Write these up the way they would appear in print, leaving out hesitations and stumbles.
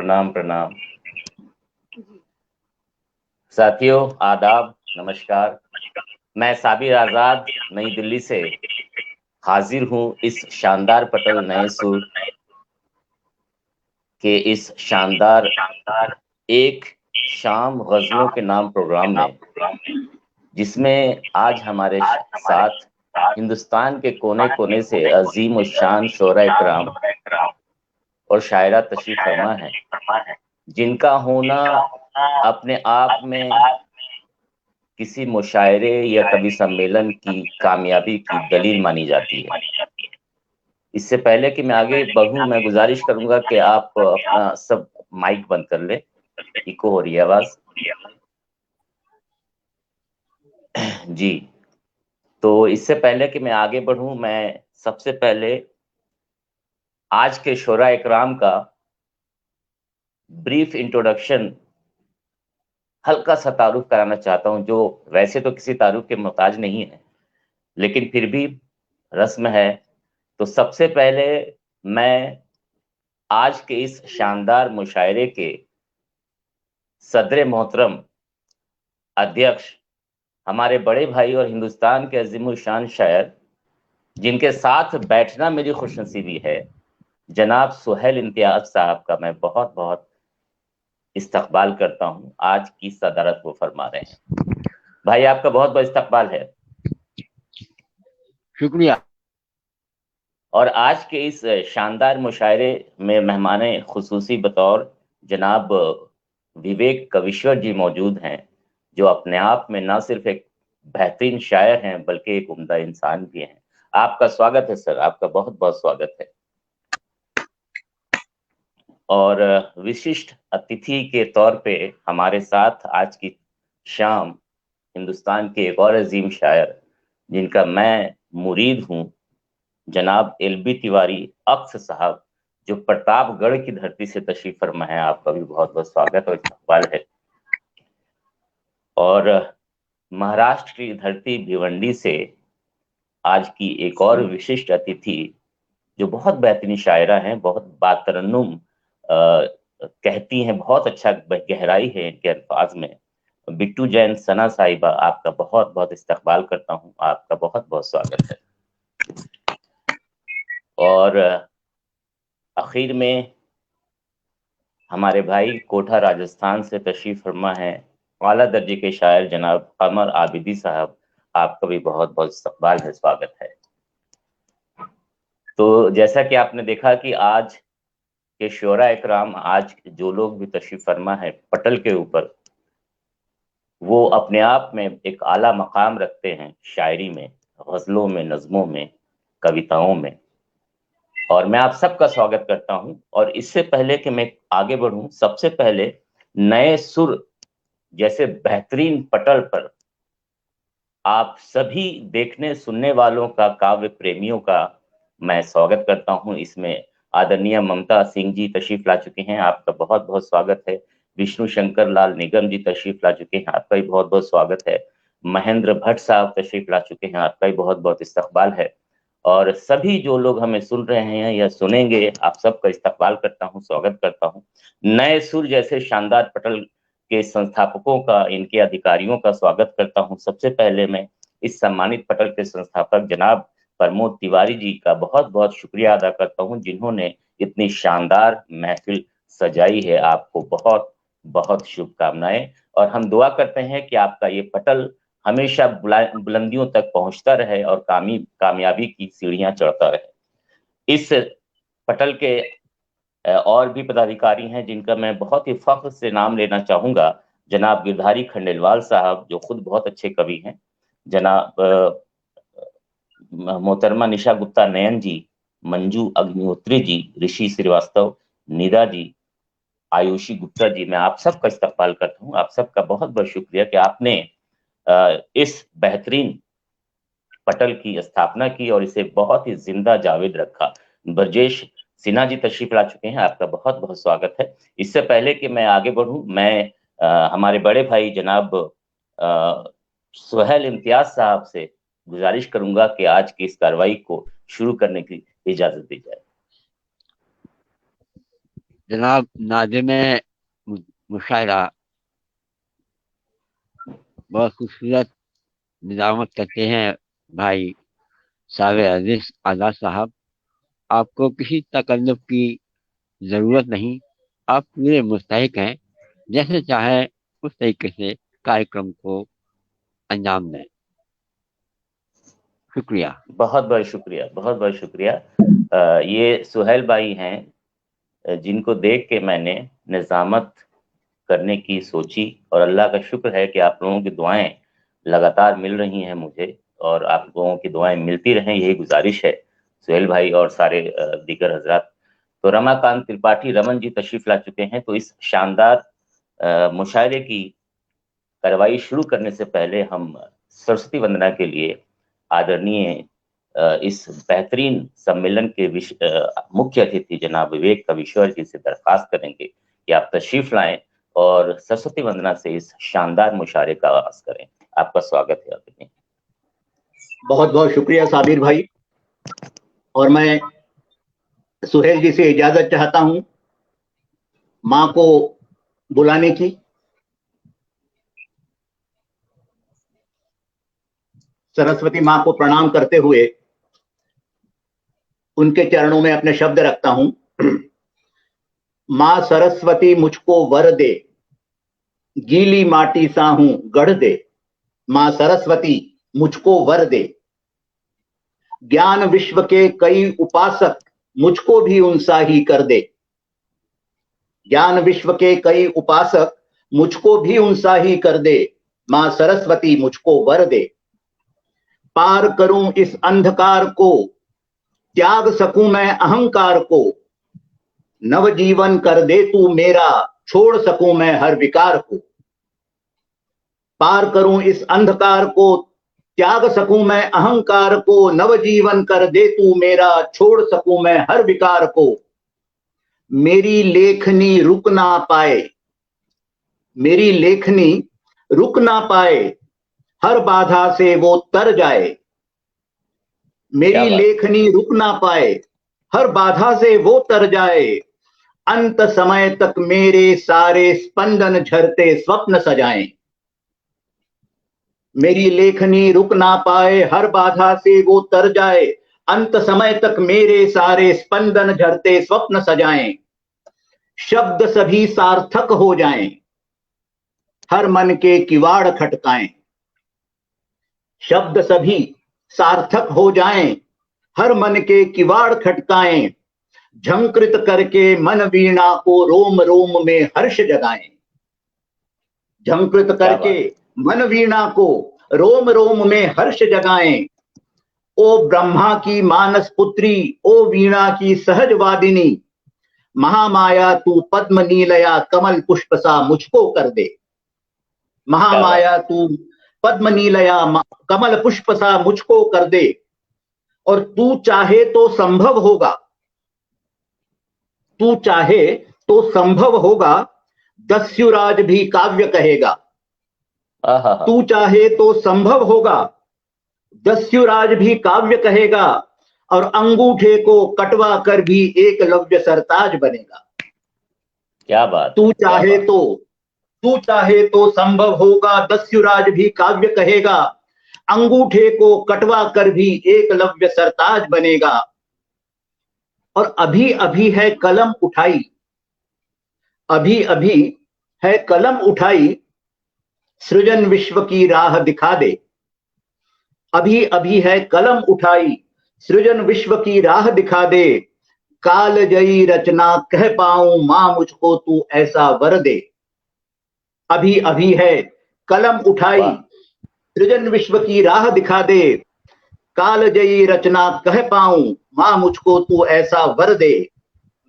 प्रणाम प्रणाम। साथियों आदाब, नमस्कार। मैं साबिर आजाद नई दिल्ली से हाजिर हूं इस शानदार पटल नए सुर के इस शानदार एक शाम गजलों के नाम प्रोग्राम में, जिसमें आज हमारे साथ हिंदुस्तान के कोने कोने से अजीम और शान शोरा इकराम और शायरा तशरीफ फरमा है, जिनका होना अपने आप में किसी मुशायरे या कवि सम्मेलन की कामयाबी की दलील मानी जाती है। इससे पहले कि मैं आगे बढ़ूं, मैं गुजारिश करूंगा कि आप अपना सब माइक बंद कर ले, इको हो रही है आवाज जी। तो इससे पहले कि मैं आगे बढ़ूं, मैं सबसे पहले आज के शोरा इकराम का ब्रीफ इंट्रोडक्शन, हल्का सा तारुफ कराना चाहता हूं, जो वैसे तो किसी तारुफ के मोहताज नहीं है, लेकिन फिर भी रस्म है। तो सबसे पहले मैं आज के इस शानदार मुशायरे के सदर मोहतरम अध्यक्ष, हमारे बड़े भाई और हिंदुस्तान के अजीमुल शान शायर, जिनके साथ बैठना मेरी खुशनसीबी है, जनाब सुहेल इम्तियाज साहब का मैं बहुत बहुत इस्तकबाल करता हूं। आज की सदारत वो फरमा रहे हैं। भाई आपका बहुत बहुत इस्तकबाल है। शुक्रिया। और आज के इस शानदार मुशायरे में मेहमान खुसूसी बतौर जनाब विवेक कविश्वर जी मौजूद हैं, जो अपने आप में ना सिर्फ एक बेहतरीन शायर हैं बल्कि एक उम्दा इंसान भी हैं। आपका स्वागत है सर, आपका बहुत बहुत स्वागत है। और विशिष्ट अतिथि के तौर पे हमारे साथ आज की शाम हिंदुस्तान के एक और अजीम शायर, जिनका मैं मुरीद हूं, जनाब एलबी तिवारी अक्स साहब, जो प्रतापगढ़ की धरती से तशरीफ फरमा है। आपका भी बहुत बहुत स्वागत और इस्तकबाल है। और महाराष्ट्र की धरती भिवंडी से आज की एक और विशिष्ट अतिथि, जो बहुत बेहतरीन शायरा हैं, बहुत बातरन्नुम कहती हैं, बहुत अच्छा गहराई है इनके अल्फाज में। बिट्टू जैन सना साहिबा, आपका बहुत बहुत इस्तकबाल करता हूं, आपका बहुत बहुत स्वागत है। और आखिर में हमारे भाई कोठा राजस्थान से तशरीफ फरमा है आला दर्जे के शायर जनाब कमर आबिदी साहब, आपका भी बहुत बहुत इस्तकबाल है, स्वागत है। तो जैसा कि आपने देखा कि आज के शोरा इकराम, आज जो लोग भी तशरीफ फरमा है पटल के ऊपर, वो अपने आप में एक आला मकाम रखते हैं शायरी में, गजलों में, नज्मों में, कविताओं में। और मैं आप सबका स्वागत करता हूं। और इससे पहले कि मैं आगे बढ़ूं, सबसे पहले नए सुर जैसे बेहतरीन पटल पर आप सभी देखने सुनने वालों का, काव्य प्रेमियों का मैं स्वागत करता हूं। इसमें आदरणीय ममता सिंह जी तशरीफ ला चुके हैं, आपका बहुत बहुत स्वागत है। विष्णु शंकर लाल निगम जी तशरीफ ला चुके हैं, आपका भी बहुत बहुत स्वागत है। महेंद्र भट्ट साहब तशरीफ ला चुके हैं, आपका भी बहुत बहुत इस्तकबाल है। और सभी जो लोग हमें सुन रहे हैं या सुनेंगे, आप सबका इस्तकबाल करता हूं, स्वागत करता हूं। नए सुर जैसे शानदार पटल के संस्थापकों का, इनके अधिकारियों का स्वागत करता हूं। सबसे पहले मैं इस सम्मानित पटल के संस्थापक जनाब प्रमोद तिवारी जी का बहुत बहुत शुक्रिया अदा करता हूं, जिन्होंने इतनी शानदार महफिल सजाई है। आपको बहुत बहुत शुभकामनाएं। और हम दुआ करते हैं कि आपका ये पटल हमेशा बुलंदियों तक पहुंचता रहे और कामयाबी की सीढ़ियां चढ़ता रहे। इस पटल के और भी पदाधिकारी हैं, जिनका मैं बहुत ही फख्र से नाम लेना चाहूंगा। जनाब गिरधारी खंडेलवाल साहब, जो खुद बहुत अच्छे कवि हैं। जनाब मोहतरमा निशा गुप्ता नयन जी, मंजू अग्निहोत्री जी, ऋषि श्रीवास्तव, नीरा जी, आयुषी गुप्ता जी, मैं आप सबका इस्तकबाल करता हूँ। आप सबका बहुत बहुत शुक्रिया कि आपने इस बेहतरीन पटल की स्थापना की और इसे बहुत ही जिंदा जावेद रखा। ब्रजेश सिन्हा जी तशरीफ ला चुके हैं, आपका बहुत बहुत स्वागत है। इससे पहले कि मैं आगे बढ़ूं, मैं हमारे बड़े भाई जनाब सुहेल इम्तियाज साहब से गुजारिश करूंगा कि आज की इस कार्रवाई को शुरू करने की इजाजत दी जाए। जनाब नाज़िम मुशायरा बहुत खूबसूरत निज़ामत करते हैं भाई साबिर अजीज आज़ाद साहब। आपको किसी तकल्लुफ़ की ज़रूरत नहीं, आप पूरे मुस्तहिक हैं। जैसे चाहे उस तरीके से कार्यक्रम को अंजाम दें। शुक्रिया। बहुत बहुत शुक्रिया, बहुत बहुत शुक्रिया। ये सुहेल भाई हैं, जिनको देख के मैंने निज़ामत करने की सोची, और अल्लाह का शुक्र है कि आप लोगों की दुआएं लगातार मिल रही हैं मुझे, और आप लोगों की दुआएं मिलती रहें, यही गुजारिश है सुहेल भाई और सारे दीगर हजरात। तो रमाकांत त्रिपाठी रमन जी तशरीफ ला चुके हैं। तो इस शानदार मुशायरे की कार्रवाई शुरू करने से पहले हम सरस्वती वंदना के लिए आदरणीय इस बेहतरीन सम्मेलन के मुख्य अतिथि जनाब विवेक कविश्वर जी से दरख्वास्त करेंगे कि आप तशरीफ लाएं और सरस्वती वंदना से इस शानदार मुशायरे का आगाज करें। आपका स्वागत है आदरणीय। बहुत बहुत शुक्रिया साबिर भाई, और मैं सुहेल जी से इजाजत चाहता हूं मां को बुलाने की। सरस्वती मां को प्रणाम करते हुए उनके चरणों में अपने शब्द रखता हूं। मां सरस्वती मुझको वर दे, गीली माटी सा हूं गढ़ दे। मां सरस्वती मुझको वर दे, ज्ञान विश्व के कई उपासक मुझको भी उनसा ही कर दे। ज्ञान विश्व के कई उपासक मुझको भी उनसा ही कर दे। मां सरस्वती मुझको वर दे, पार करूं इस अंधकार को, त्याग सकूं मैं अहंकार को। नव जीवन कर दे तू मेरा, छोड़ सकूं मैं हर विकार को। पार करूं इस अंधकार को, त्याग सकूं मैं अहंकार को। नव जीवन कर दे तू मेरा, छोड़ सकूं मैं हर विकार को। मेरी लेखनी रुक ना पाए, मेरी लेखनी रुक ना पाए, हर बाधा से वो तर जाए। मेरी लेखनी रुक ना पाए, हर बाधा से वो तर जाए। अंत समय तक मेरे सारे स्पंदन झरते स्वप्न सजाएं। मेरी लेखनी रुक ना पाए, हर बाधा से वो तर जाए। अंत समय तक मेरे सारे स्पंदन झरते स्वप्न सजाएं। शब्द सभी सार्थक हो जाएं, हर मन के किवाड़ खटकाएं। शब्द सभी सार्थक हो जाएं, हर मन के किवाड़ खटकाएं। झंकृत करके मन वीणा को रोम रोम में हर्ष जगाएं। झंकृत करके मन वीणा को रोम रोम में हर्ष जगाएं। ओ ब्रह्मा की मानस पुत्री, ओ वीणा की सहज वादिनी। महामाया तू पद्म नीलया कमल पुष्प सा मुझको कर दे। महामाया तू पद्म नीलया कमल पुष्प सा मुझको कर दे। और तू चाहे तो संभव होगा, तू चाहे तो संभव होगा, दस्युराज भी काव्य कहेगा। तू चाहे तो संभव होगा, दस्युराज भी काव्य कहेगा। और अंगूठे को कटवा कर भी एकलव्य सरताज बनेगा। क्या बात। तू चाहे तो संभव होगा, दस्युराज भी काव्य कहेगा। अंगूठे को कटवा कर भी एकलव्य सरताज बनेगा। और अभी अभी है कलम उठाई, अभी अभी है कलम उठाई, सृजन विश्व की राह दिखा दे। अभी अभी है कलम उठाई, सृजन विश्व की राह दिखा दे। काल जयी रचना कह पाऊं मां मुझको तू ऐसा वर दे। अभी अभी है कलम उठाई, सृजन विश्व की राह दिखा दे। काल जयी रचना कह पाऊं मां मुझको तू ऐसा वर दे।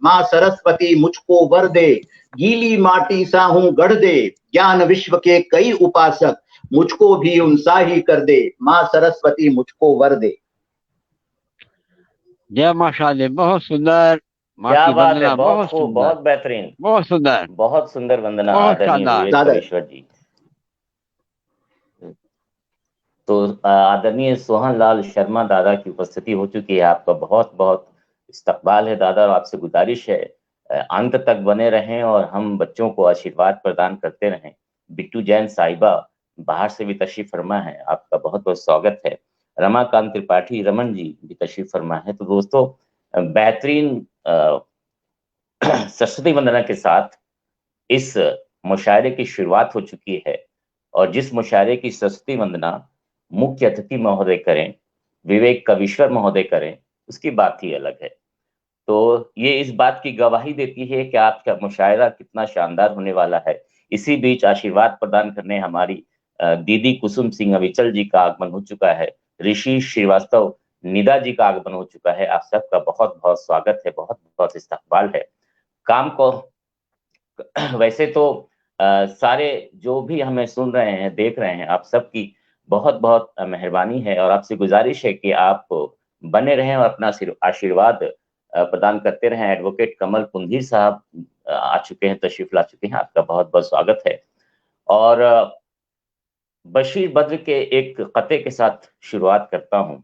मां सरस्वती मुझको वर दे, गीली माटी सा हूं गढ़ दे। ज्ञान विश्व के कई उपासक मुझको भी उनसा ही कर दे। मां सरस्वती मुझको वर दे। जय माशाल्लाह, बहुत सुंदर। क्या बात है, बहुत खूब, बहुत बेहतरीन, बहुत सुंदर, बहुत सुंदर वंदना बहुत आदरणीय विवेक कविश्वर जी। तो आदरणीय सोहन लाल शर्मा दादा की उपस्थिति हो चुकी है। आपका बहुत बहुत इस्तकबाल है दादा, और आपसे गुजारिश है अंत तक बने रहें और हम बच्चों को आशीर्वाद प्रदान करते रहें। बिट्टू जैन साहिबा बाहर से भी तशरीफ फरमा है, आपका बहुत बहुत स्वागत है। रमाकांत त्रिपाठी रमन जी भी तशरीफ फरमा है। तो दोस्तों, बेहतरीन सरस्वती वंदना के साथ इस मुशायरे की शुरुआत हो चुकी है, और जिस मुशायरे की सरस्वती वंदना मुख्य अतिथि महोदय करें, विवेक कविश्वर महोदय करें, उसकी बात ही अलग है। तो ये इस बात की गवाही देती है कि आपका मुशायरा कितना शानदार होने वाला है। इसी बीच आशीर्वाद प्रदान करने हमारी दीदी कुसुम सिंह अविचल जी का आगमन हो चुका है। ऋषि श्रीवास्तव निदा जी का आगमन हो चुका है। आप सबका बहुत बहुत स्वागत है, बहुत बहुत इस्तकबाल है। काम को वैसे तो सारे जो भी हमें सुन रहे हैं, देख रहे हैं, आप सबकी बहुत बहुत मेहरबानी है, और आपसे गुजारिश है कि आप बने रहें और अपना आशीर्वाद प्रदान करते रहें। एडवोकेट कमल पुंधीर साहब आ चुके हैं, तशरीफ ला चुके हैं, आपका बहुत बहुत स्वागत है। और बशीर बद्र के एक कते के साथ शुरुआत करता हूं।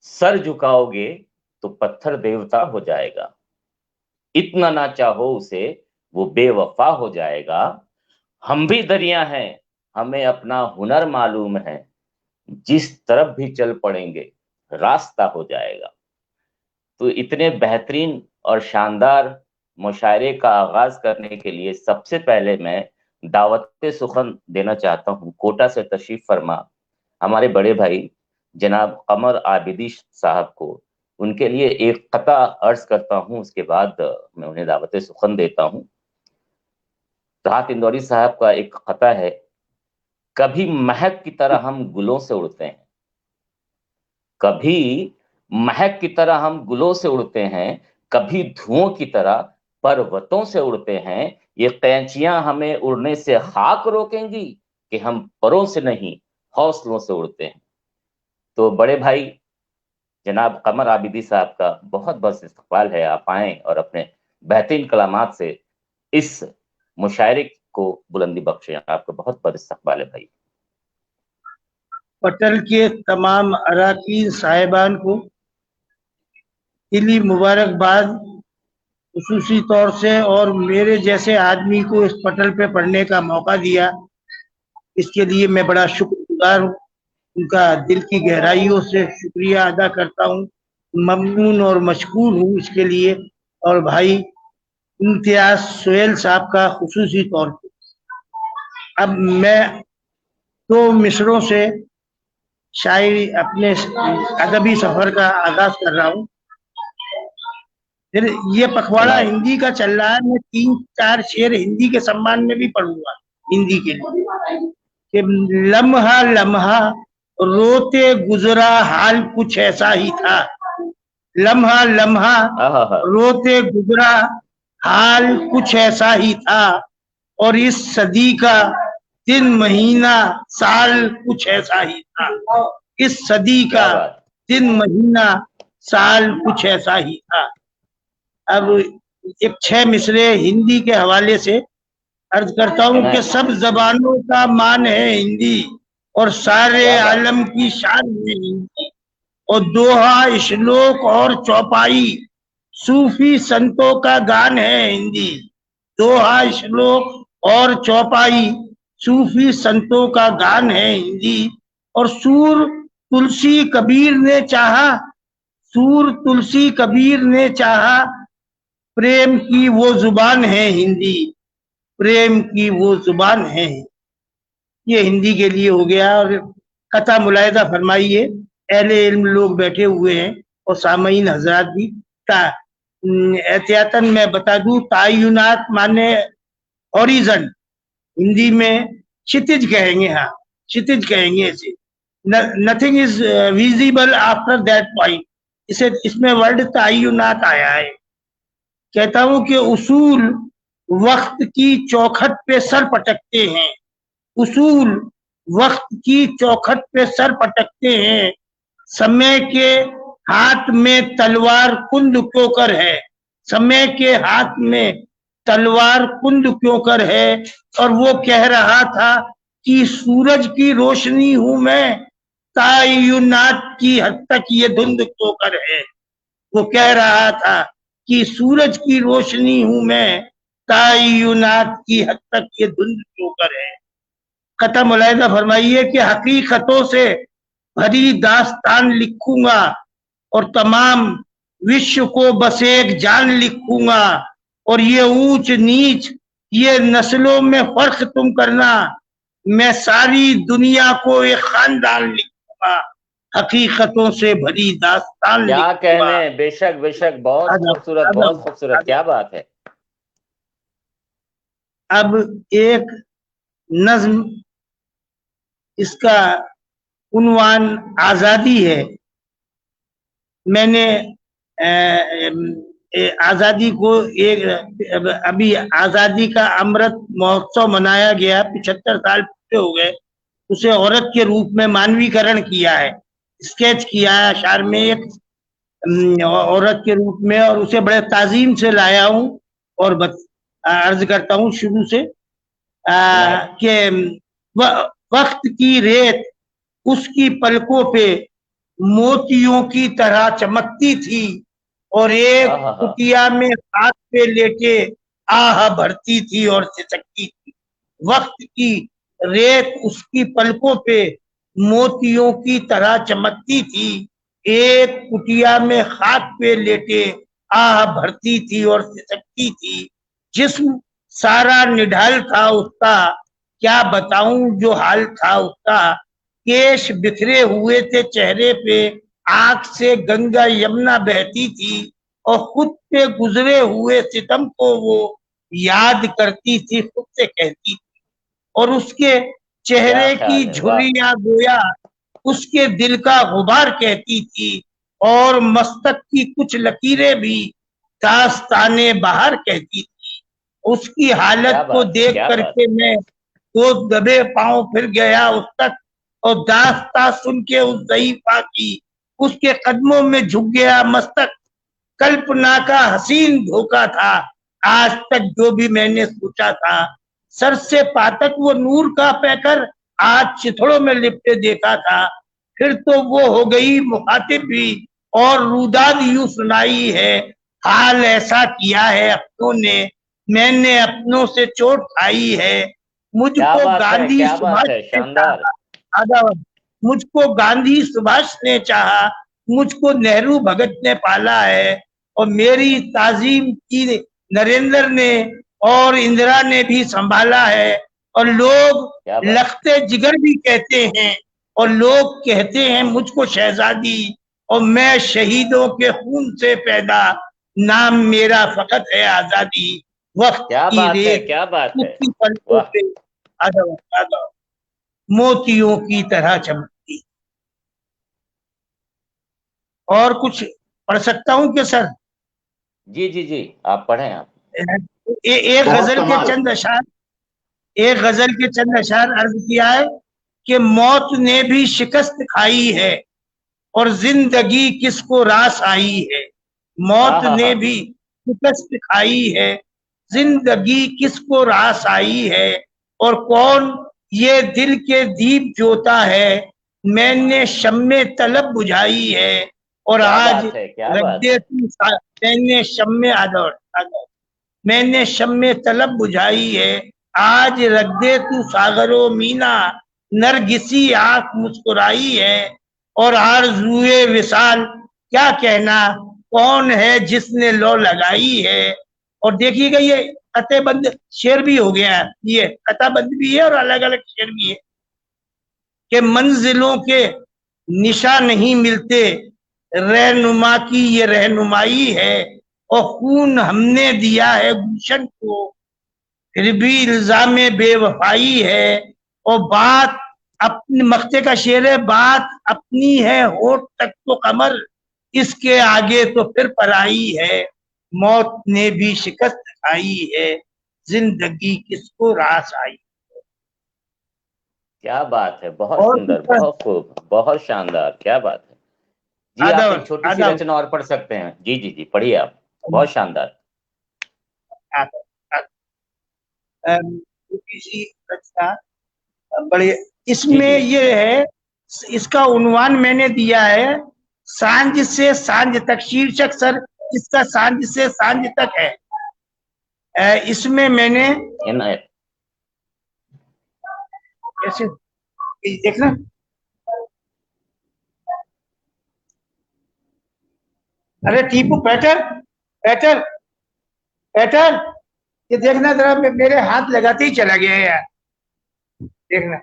सर झुकाओगे तो पत्थर देवता हो जाएगा, इतना ना चाहो उसे वो बेवफा हो जाएगा। हम भी दरिया हैं, हमें अपना हुनर मालूम है, जिस तरफ भी चल पड़ेंगे रास्ता हो जाएगा। तो इतने बेहतरीन और शानदार मुशायरे का आगाज करने के लिए सबसे पहले मैं दावत सुखन देना चाहता हूं कोटा से तशरीफ फरमा हमारे बड़े भाई जनाब कमर आबिदी साहब को। उनके लिए एक कता अर्ज करता हूं, उसके बाद मैं उन्हें दावत सुखन देता हूं। राहत इंदौरी साहब का एक कता है। कभी महक की तरह हम गुलों से उड़ते हैं, कभी महक की तरह हम गुलों से उड़ते हैं, कभी धुओं की तरह पर्वतों से उड़ते हैं। ये कैंचियां हमें उड़ने से खाक रोकेंगी कि हम परों से नहीं हौसलों से उड़ते हैं। तो बड़े भाई जनाब कमर आबिदी साहब का बहुत बहुत इस्तकबाल है। आप आए और अपने बेहतरीन कलामात से इस मुशायरे को बुलंदी बख्शे। आपका बहुत बहुत इस्तकबाल है भाई। पटल के तमाम अराकीन साहिबान को दिली मुबारकबाद खुसूसी तौर से, और मेरे जैसे आदमी को इस पटल पे पढ़ने का मौका दिया, इसके लिए मैं बड़ा शुक्रगुजार हूँ। उनका दिल की गहराइयों से शुक्रिया अदा करता हूँ, ममनून और मशकूर हूँ इसके लिए। और भाई इम्तियाज सोहेल साहब का खुसूसी तौर पे। अब मैं 2 मिसरों से शायरी अपने अदबी सफर का आगाज कर रहा हूँ। फिर ये पखवाड़ा हिंदी का चल रहा है, मैं 3-4 शेर हिंदी के सम्मान में भी पढ़ूंगा हिंदी के लिए। कि लम्हा लम्हा रोते गुजरा हाल कुछ ऐसा ही था, लम्हा लम्हा रोते गुजरा हाल कुछ ऐसा ही था, और इस सदी का दिन महीना साल कुछ ऐसा ही था, इस सदी का दिन महीना साल कुछ ऐसा ही था। अब एक 6 मिसरे हिंदी के हवाले से अर्ज करता हूँ कि सब जबानों का मान है हिंदी, और सारे आलम की शान है हिंदी, और दोहा श्लोक और चौपाई सूफी संतों का गान है हिंदी, दोहा श्लोक और चौपाई सूफी संतों का गान है हिंदी। और सूर तुलसी कबीर ने चाहा, सूर तुलसी कबीर ने चाहा, प्रेम की वो जुबान है हिंदी, प्रेम की वो जुबान है। ये हिंदी के लिए हो गया। और कथा मुलायदा फरमाइए, अहले इल्म लोग बैठे हुए हैं और सामईन हजरात भी। एहतियातन मैं बता दूं, तायुनात माने हॉरिजन, हिंदी में क्षितिज कहेंगे। हाँ, क्षितिज कहेंगे इसे। Nothing is visible after that point, इसे इसमें वर्ड तायुनात आया है। कहता हूं कि उसूल वक्त की चौखट पे सर पटकते हैं, उसूल वक्त की चौखट पे सर पटकते हैं, समय के हाथ में तलवार कुंद क्यों कर है, समय के हाथ में तलवार कुंद क्यों कर है। और वो कह रहा था कि सूरज की रोशनी हूं मैं, तायुनात की हद तक ये धुंध क्यों कर है। वो कह रहा था कि सूरज की रोशनी हूं मैं, तायुनात की हद तक ये धुंध चोकर है। खत्म मुलाहिजा फरमाइए कि हकीकतों से भरी दास्तान लिखूंगा और तमाम विश्व को बस एक जान लिखूंगा, और ये ऊंच नीच, ये नस्लों में फर्क तुम करना, मैं सारी दुनिया को एक खानदान लिखूंगा, हकीकतों से भरी दास्तान क्या लिखूंगा। कहने, बेशक बेशक, बहुत खूबसूरत, बहुत खूबसूरत, क्या बात है। अब एक नज्म, इसका उन्वान आजादी है। मैंने आजादी को एक, अभी आजादी का अमृत महोत्सव मनाया गया, 75 साल पूरे हो गए, उसे औरत के रूप में मानवीकरण किया है, स्केच किया है अशार में एक औरत के रूप में, और उसे बड़े ताजीम से लाया हूं और अर्ज करता हूं शुरू से कि वक्त की रेत उसकी पलकों पे मोतियों की तरह चमकती थी, और एक कुटिया में हाथ पे लेके आह भरती थी और सिसकती थी। वक्त की रेत उसकी पलकों पे मोतियों की तरह चमकती थी, एक कुटिया में हाथ पे लेटे आह भरती थी और सिसकती थी। जिस्म सारा निढाल था उसका, क्या बताऊं जो हाल था उसका, केश बिखरे हुए थे चेहरे पे, आंख से गंगा यमुना बहती थी, और खुद पे गुजरे हुए सितम को वो याद करती थी, खुद से कहती थी, और उसके चेहरे की झुर्रियां गोया उसके दिल का गुबार कहती थी, और मस्तक की कुछ लकीरें भी दास्ताने बाहर कहती थी। उसकी हालत को देख करके मैं वो दबे पांव फिर गया उस तक, और दास्ता सुन के उस ज़ईफा की उसके कदमों में झुक गया मस्तक। कल्पना का हसीन धोखा था आज तक जो भी मैंने सोचा था, सर से पातक वो नूर का पैकर आज चिथड़ों में लिपटे देखा था। फिर तो वो हो गई मुखातिब भी और रुदाद यूं सुनाई है, हाल ऐसा किया है अपनों ने, मैंने अपनों से चोट खाई है। मुझको गांधी सुभाष ने चाहा, मुझको गांधी सुभाष ने चाहा, मुझको नेहरू भगत ने पाला है, और मेरी ताजीम की नरेंद्र ने और इंदिरा ने भी संभाला है, और लोग लखते जिगर भी कहते हैं, और लोग कहते हैं मुझको शहजादी, और मैं शहीदों के खून से पैदा, नाम मेरा फकत है आजादी। वक्त की रेत उसकी पलकों पे मोतियों की तरह चमकती। और कुछ पढ़ सकता हूँ क्या सर? जी जी जी, आप पढ़ें। आप एक गजल के चंद अशार, एक गजल के चंद अशार अर्ज किया है कि मौत ने भी शिकस्त खाई है और जिंदगी किसको रास आई है। मौत ने भी शिकस्त खाई है, जिंदगी किसको रास आई है, और कौन ये दिल के दीप जोता है, मैंने शम्मे तलब बुझाई है, और आज रख दे तू मैंने शम्मे मैंने शम्मे तलब बुझाई है, आज रख दे तू सागरो मीना, नरगिसी आंख मुस्कुराई है, और आरज़ुए विसाल क्या कहना, कौन है जिसने लो लगाई है। और देखिएगा ये कतेबंद शेर भी हो गया है, ये कताबंद भी है और अलग अलग शेर भी है कि मंजिलों के निशा नहीं मिलते, रहनुमा की ये रहनुमाई है, और खून हमने दिया है गुलशन को, फिर भी इल्जाम बेवफाई है, और बात अपने मख्ते का शेर है, बात अपनी है होठ तक तो कमर, इसके आगे तो फिर पराई है, मौत ने भी शिकस्त खाई है, जिंदगी किसको रास आई। क्या बात है, बहुत सुंदर, बहुत खूब, बहुत शानदार, क्या बात है जी। आप एक छोटी सी रचना और पढ़ सकते हैं। जी जी जी, पढ़िए आप, बहुत शानदार। छोटी सी रचना बड़े, इसमें ये है, इसका उन्वान मैंने दिया है सांझ से सांझ तक। शीर्षक सर जिसका सांझ से सांझ तक है। इसमें मैंने कैसे देखना, अरे टीपू पैटर पैटर पैटर, ये देखना जरा, मेरे हाथ लगाते ही चला गया यार। देखना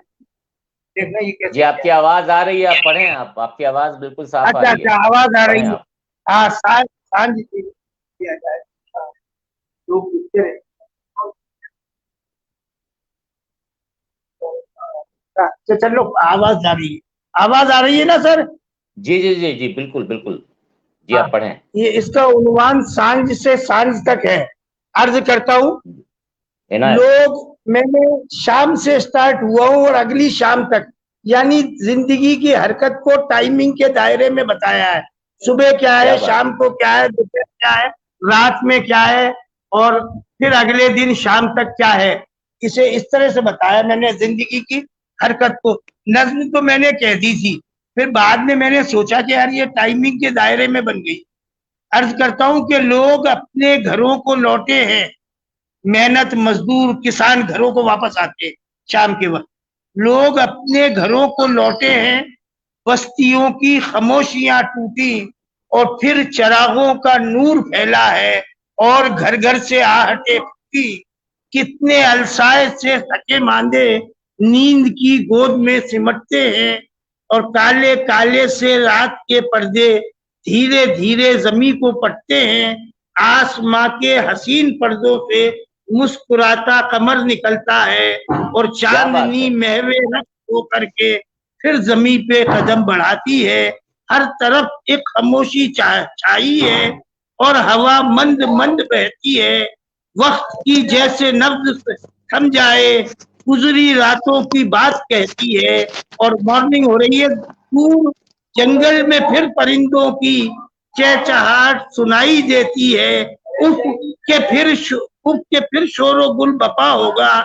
देखना ये कैसे। जी आपकी आवाज आ रही है, आप पढ़ें, आपकी आवाज बिल्कुल साफ अच्छा आ रही है। अच्छा, आवाज आ रही है। आप। हाँ, सांझ किया जाए। लोग लिखते रहे। अच्छा चलो, आवाज आ रही है ना सर? जी जी जी जी, बिल्कुल बिल्कुल जी, आप पढ़ें। ये इसका उन्वान सांझ से सांझ तक है। अर्ज करता हूँ, लोग, मैंने शाम से स्टार्ट हुआ हूँ और अगली शाम तक, यानी जिंदगी की हरकत को टाइमिंग के दायरे में बताया है। सुबह क्या है, शाम को क्या है, दोपहर क्या है, रात में क्या है, और फिर अगले दिन शाम तक क्या है। इसे इस तरह से बताया मैंने जिंदगी की हरकत को। नज्म तो मैंने कह दी थी, फिर बाद में मैंने सोचा कि यार ये टाइमिंग के दायरे में बन गई। अर्ज करता हूं कि लोग अपने घरों को लौटे हैं, मेहनत मजदूर किसान घरों को वापस आते हैं शाम के वक्त। लोग अपने घरों को लौटे हैं, बस्तियों की खामोशियां टूटी और फिर चिरागों का नूर फैला है और घर घर से आहटें फूटी। कितने अलसाए से थके मांदे नींद की गोद में सिमटते हैं और काले काले से रात के पर्दे धीरे धीरे जमी को पटते हैं। आसमां के हसीन पर्दों से मुस्कुराता कमर निकलता है और चांदनी महवे रक्त होकर के फिर जमी पे कदम बढ़ाती है। हर तरफ एक खामोशी छाई है और हवा मंद मंद बहती है। वक्त की जैसे नब्ज थम जाए, गुजरी रातों की बात कहती है और मॉर्निंग हो रही है। दूर जंगल में फिर परिंदों की चहचहाट सुनाई देती है। उठ के फिर शोरो गुल बपा होगा,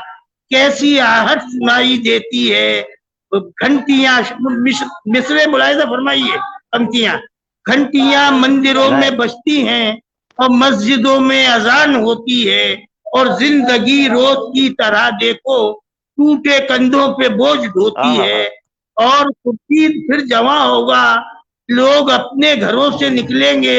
कैसी आहट सुनाई देती है। घंटियां, मिसरे मुलायजा फरमाइए, पंक्तियां। घंटियां मंदिरों में बजती हैं और मस्जिदों में अजान होती है और जिंदगी रोज की तरह देखो टूटे कंधों पे बोझ ढोती है और खुर्शीद फिर जमा होगा। लोग अपने घरों से निकलेंगे,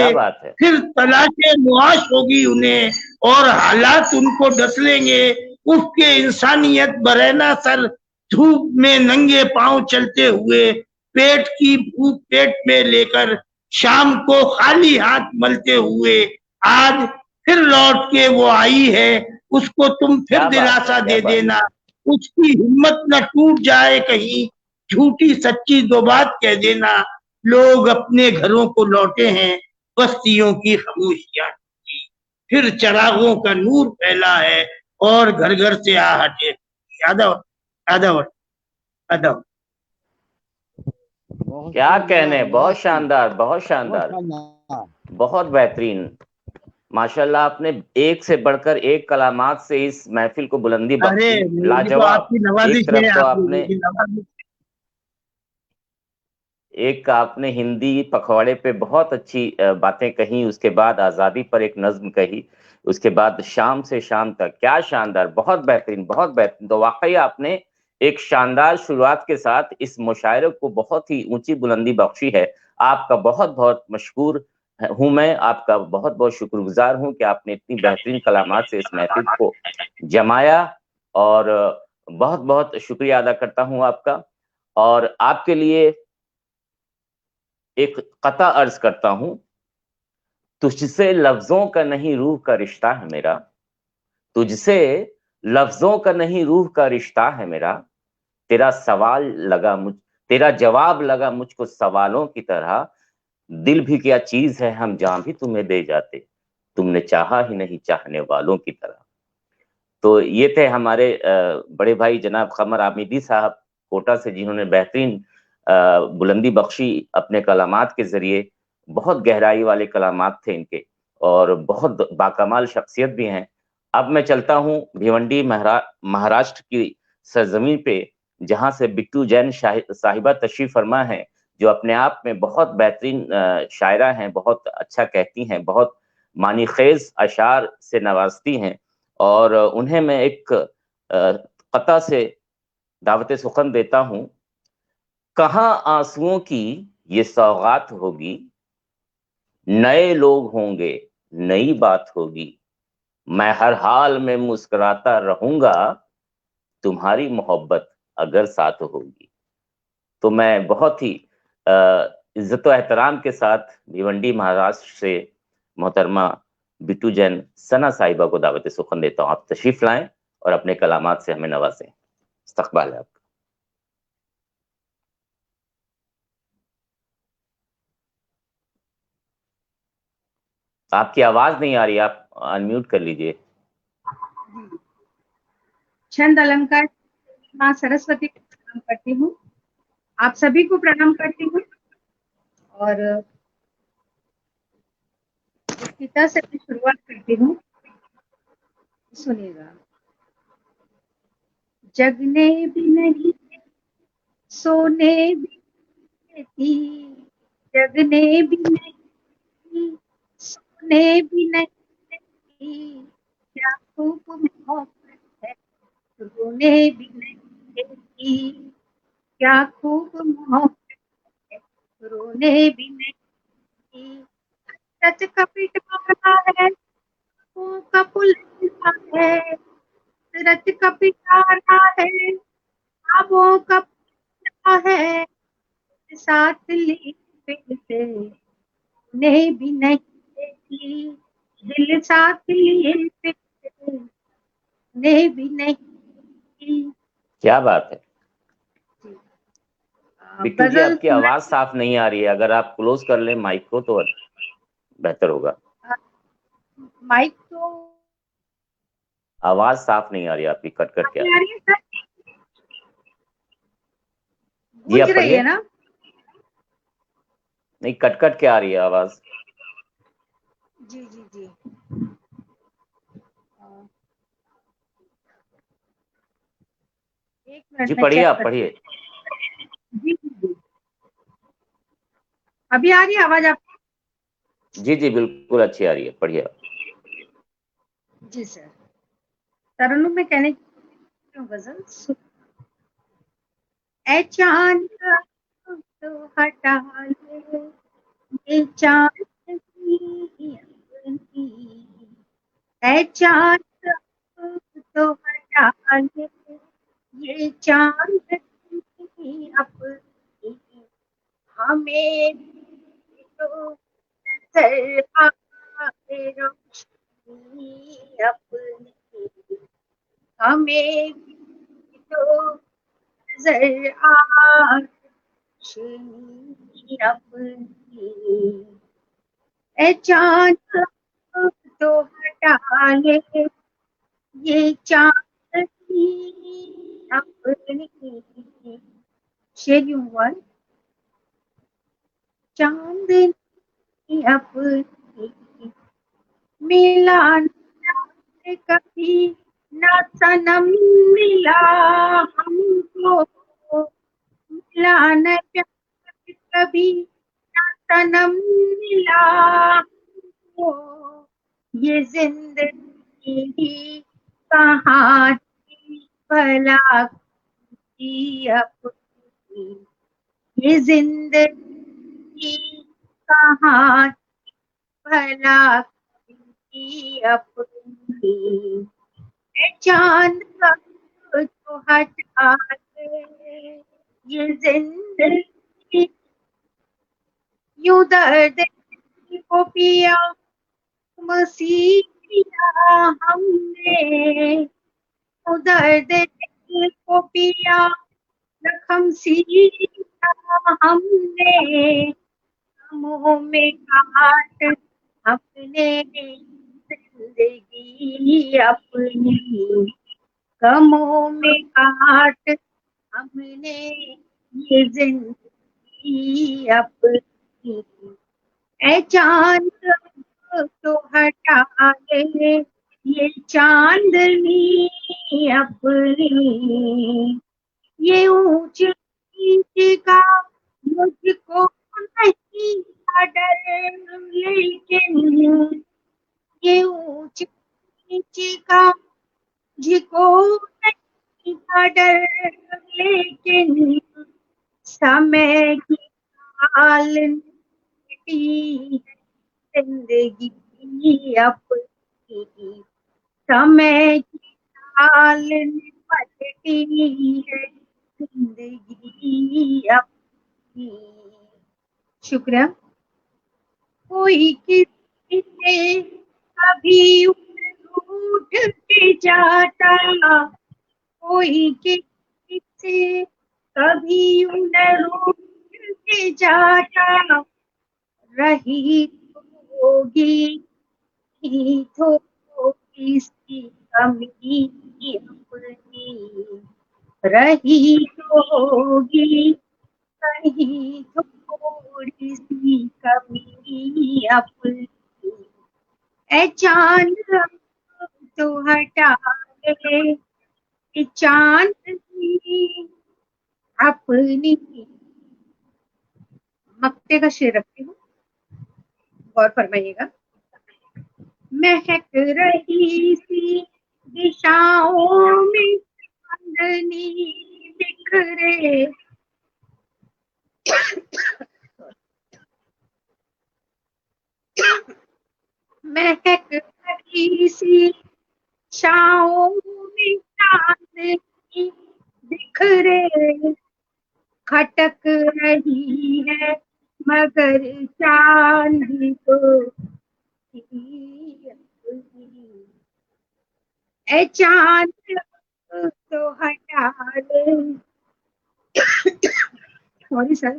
फिर तलाशे मुआश होगी उन्हें और हालात उनको डस लेंगे। उसके इंसानियत बरहना सर धूप में नंगे पांव चलते हुए, पेट की भूख पेट में लेकर शाम को खाली हाथ मलते हुए, आज फिर लौट के वो आई है, उसको तुम फिर दिलासा दे देना। उसकी हिम्मत न टूट जाए कहीं, झूठी सच्ची दो बात कह देना। लोग अपने घरों को लौटे हैं, बस्तियों की खामोशियां टूटी, फिर चिरागों का नूर फैला है और घर घर से आहटें। यादव क्या कहने, बहुत शानदार, बहुत शानदार, बहुत बेहतरीन। माशाल्लाह, आपने एक से बढ़कर एक कलामात से इस महफिल को बुलंदी बख्शी। लाजवाब। एक तरफ तो आपने हिंदी पखवाड़े पे बहुत अच्छी बातें कही, उसके बाद आजादी पर एक नज्म कही, उसके बाद शाम से शाम तक। क्या शानदार, बहुत बेहतरीन, बहुत बेहतरीन। तो वाकई आपने एक शानदार शुरुआत के साथ इस मुशायरे को बहुत ही ऊंची बुलंदी बख्शी है। आपका बहुत बहुत मशकूर हूं मैं, आपका बहुत बहुत शुक्रगुजार हूं कि आपने इतनी बेहतरीन कलामात से इस महफिल को जमाया, और बहुत बहुत शुक्रिया अदा करता हूं आपका। और आपके लिए एक कता अर्ज करता हूं, तुझसे लफ्जों का नहीं रूह का रिश्ता है मेरा, तुझसे लफ्जों का नहीं रूह का रिश्ता है मेरा, तेरा जवाब लगा मुझको सवालों की तरह, दिल भी क्या चीज है हम जान भी तुम्हें दे जाते, तुमने चाहा ही नहीं चाहने वालों की तरह। तो ये थे हमारे बड़े भाई जनाब कमर आमिदी साहब कोटा से, जिन्होंने बेहतरीन बुलंदी बख्शी अपने कलामात के जरिए। बहुत गहराई वाले कलामात थे इनके और बहुत बाकमाल शख्सियत भी हैं। अब मैं चलता हूँ भिवंडी महाराष्ट्र की सरजमीन पे, जहां से बिट्टू जैन साहिबा तशरीफ फरमा है, जो अपने आप में बहुत बेहतरीन शायरा हैं, बहुत अच्छा कहती हैं, बहुत मानी खेज अशार से नवाजती हैं, और उन्हें मैं एक कता से दावत सुखन देता हूं। कहां आंसुओं की ये सौगात होगी, नए लोग होंगे, नई बात होगी, मैं हर हाल में मुस्कुराता रहूंगा, तुम्हारी मोहब्बत अगर साथ होगी। तो मैं बहुत ही इज्जत और एहतराम के साथ भिवंडी महाराष्ट्र से मोहतरमा बिट्टू जैन सना साहिबा को दावत सुखन देता हूं। आप तशरीफ लाएं और अपने कलामात से हमें नवाजें। इस्तकबाल है आपका। आपकी आवाज नहीं आ रही, आप अनम्यूट कर लीजिए। छंद अलंकार माँ सरस्वती को प्रणाम करती हूँ, आप सभी को प्रणाम करती हूँ। और एक पिता से मैं शुरुआत करती हूँ, सुनिएगा। जगने भी नहीं, सोने भी नहीं, जगने भी नहीं, सोने भी नहीं, क्या खूब मोहब्बत है, रोने भी नहीं, क्या खूब मोहब्बत है, रोने भी नहीं। सच का पिटारा है, वो का पुलंदा है, रच का पिटारा है, वो का पुलंदा है, साथ ली से नहीं भी नहीं, दिल साथ लिए नहीं भी नहीं। क्या बात है बिट्टू जी, गजल आपकी आवाज साफ नहीं आ रही है, अगर आप क्लोज कर लें माइक को तो बेहतर होगा। माइक तो आवाज साफ नहीं आ रही आपकी, कट कट के आ रही है। जी आप गूंज रही है ना? नहीं, कट कट के आ रही है आवाज। जी जी जी। एक मिनट जी में पढ़िए, चेक आप कर। पढ़िए। जी जी, अभी आ रही है आवाज आपको? जी जी बिल्कुल अच्छी आ रही है, पढ़िए। जी सर। तरन्नुम में कहने की गजल, ए चांद तो हटा ले ये चांदनी अपनी, ए चांद तो हटा ले ये चांदनी अपनी, हमें तो नजर आए रोशनी अपनी, हमें तो नजर आए रोशनी अपनी, ए चांद तो हटा ले ये चांदनी अपनी, शेर वन, चांदनी अपनी मिला न कभी न सनम मिला हमको, मिला न प्यार कभी न सनम मिला हमको, ये जिंदगी कहाँ थी भला की अपनी, ये जिंदगी कहाँ भला की अपनी, ए चांद तो हटा दे ये जिंदगी, यूं दर्द को पिया मसीहा हमने, यूं दर्द को पिया जख्म सीया हमने, मुंह में काट अपने जिंदगी अपनी, गमों में काट हमने ये जिंदगी अपनी, ए चांद तो हटा ले ये चांदनी अपनी, ये ऊंच नीच का मुझको नहीं था डर, लेकिन ये ऊंच नीच का मुझको नहीं था डर, लेकिन समय की हाल मिटी है जिंदगी अपनी, समय की हाल पलटी है जिंदगी अपनी। शुक्रिया। कोई किसी से कभी उठ के जाता, कोई किसी से कभी उठ के जाता, रही तो होगी ही तो किसी कमी अपनी, रही तो होगी कहीं थोड़ी सी कमी अपनी। ए चांद तो हटा दे, ए चांदनी अपनी। मक्ते का शेर रखती हूँ, गौर फरमाइएगा। महक रही सी दिशाओं में चांदनी बिखरे, महक रही सी दिशाओं में चांदनी बिखरे, खटक रही है मगर चांदी तो ए चांद तो हटा दे। सॉरी सर,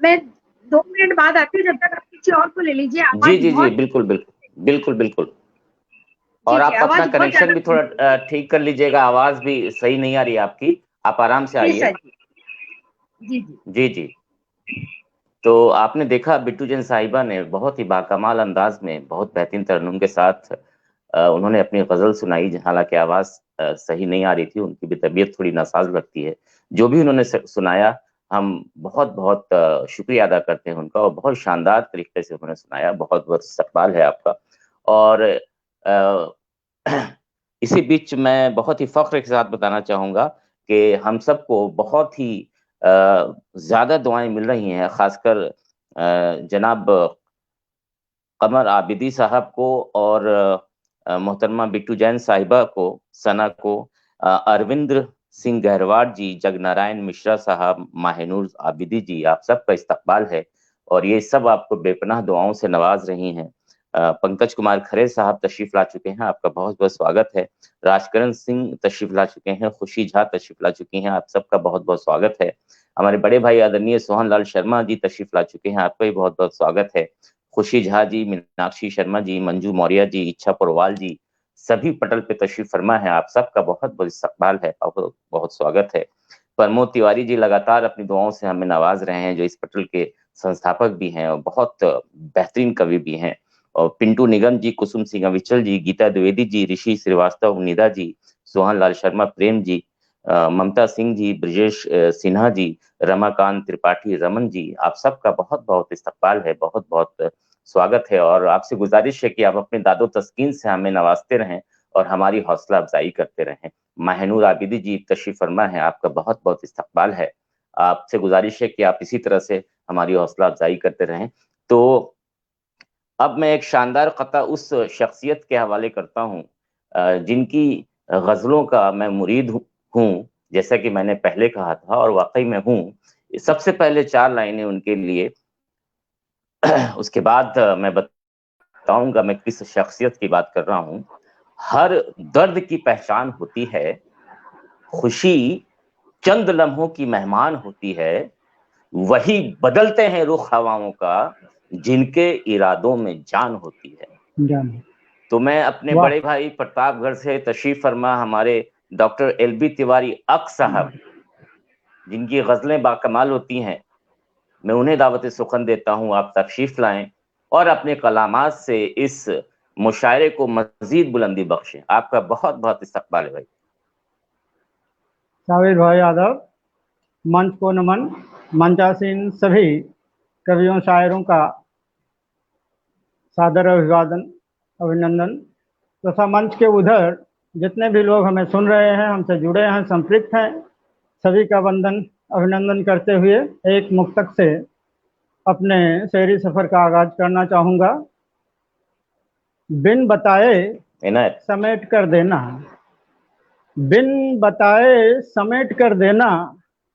मैं 2 मिनट बाद आती हूँ, जब तक आप किसी और को ले लीजिए। जी जी जी, बिल्कुल बिल्कुल बिल्कुल बिल्कुल। और आप अपना कनेक्शन भी थोड़ा ठीक कर लीजिएगा, आवाज भी सही नहीं आ रही है आपकी, आप आराम से आइए। जी जी जी। तो आपने देखा बिट्टू जैन साहिबा ने बहुत ही बाकमाल अंदाज में, बहुत बेहतरीन तरन्नुम के साथ उन्होंने अपनी गजल सुनाई। हालांकि आवाज सही नहीं आ रही थी, उनकी भी तबीयत थोड़ी नासाज लगती है। जो भी उन्होंने सुनाया, हम बहुत बहुत शुक्रिया अदा करते हैं उनका, और बहुत शानदार तरीके से उन्होंने सुनाया। बहुत बहुत इस्तकबाल है आपका। और इसी बीच मैं बहुत ही फख्र के साथ बताना चाहूंगा कि हम सबको बहुत ही ज्यादा दुआएं मिल रही हैं, खासकर जनाब कमर आबिदी साहब को और मोहतरमा बिट्टू जैन साहिबा को, सना को, अरविंद सिंह गहरवार जी, जगनारायण मिश्रा साहब, माहिनूर आबिदी जी, आप सबका इस्तकबाल है। और ये सब आपको बेपनाह दुआओं से नवाज रही हैं। पंकज कुमार खरे साहब तशरीफ ला चुके हैं, आपका बहुत बहुत स्वागत है। राजकरण सिंह तशरीफ ला चुके हैं, खुशी झा तशरीफ ला चुकी हैं, आप सबका बहुत बहुत स्वागत है। हमारे बड़े भाई आदरणीय सोहन लाल शर्मा जी तशरीफ ला चुके हैं, आपका भी बहुत बहुत स्वागत है। खुशी झा जी, मीनाक्षी शर्मा जी, मंजू मौर्य जी, इच्छा पोरवाल जी, सभी पटल पे तशरीफ फरमा है, आप सबका बहुत बहुत इस्तकबाल है, बहुत बहुत स्वागत है। प्रमोद तिवारी जी लगातार अपनी दुआओं से हमें नवाज रहे हैं, जो इस पटल के संस्थापक भी हैं और बहुत बेहतरीन कवि भी हैं। और पिंटू निगम जी, कुसुम सिंह अविचल जी, गीता द्विवेदी जी, ऋषि श्रीवास्तव, निदा जी, सोहन लाल शर्मा, प्रेम जी, ममता सिंह जी, ब्रजेश सिन्हा जी, रमाकांत त्रिपाठी, रमन जी, आप सबका बहुत बहुत इस्तकबाल है, बहुत बहुत स्वागत है। और आपसे गुजारिश है कि आप अपने दादो तस्कीन से हमें नवाजते रहें और हमारी हौसला अफजाई करते रहें। माहिनूर आबिदी जी तशरीफ फरमा है, आपका बहुत बहुत इस्तकबाल है। आपसे गुजारिश है कि आप इसी तरह से हमारी हौसला अफजाई करते रहें। तो अब मैं एक शानदार कता उस शख्सियत के हवाले करता हूँ जिनकी गजलों का मैं मुरीद हूँ, जैसा कि मैंने पहले कहा था, और वाकई में हूँ। सबसे पहले 4 लाइनें उनके लिए, उसके बाद मैं बताऊंगा मैं किस शख्सियत की बात कर रहा हूँ। हर दर्द की पहचान होती है, खुशी चंद लम्हों की मेहमान होती है, वही बदलते हैं रुख हवाओं का जिनके इरादों में जान होती है। तो मैं अपने बड़े भाई प्रतापगढ़ से तशरीफ फरमा हमारे डॉक्टर एलबी तिवारी अक साहब, जिनकी गजलें बाकमाल होती हैं, मैं उन्हें दावत सुखन देता हूं, आप तशरीफ लाएं और अपने कलामात से इस मुशायरे को मजीद बुलंदी बख्शें। आपका बहुत बहुत इस्तकबाल है भाई। जावेद भाई यादव, मंच को नमन, मंचासीन सभी कवियों शायरों का सादर अभिवादन, अभिनंदन तथा मंच के उधर जितने भी लोग हमें सुन रहे हैं, हमसे जुड़े हैं, संपृक्त हैं, सभी का वंदन अभिनंदन करते हुए एक मुक्तक से अपने शेरी सफर का आगाज करना चाहूंगा। बिन बताए इनायत समेट कर देना, बिन बताए समेट कर देना,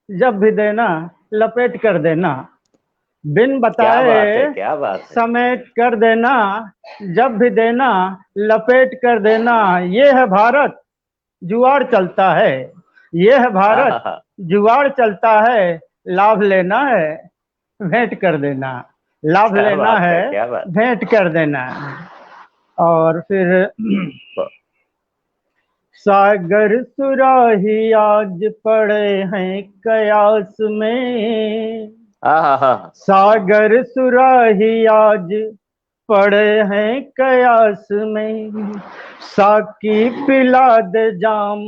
जब भी देना लपेट कर देना। बिन बताए क्या बात है। समेट कर देना, जब भी देना लपेट कर देना। ये है भारत, जुआर चलता है, ये है भारत, जुआर चलता है। लाभ लेना है, भेंट कर देना, लाभ क्या लेना बात है, क्या बात। भेंट कर देना। और फिर सागर सुराही आज पड़े हैं कयास में, सागर सुराही आज पड़े हैं कयास में। साकी पिला दे जाम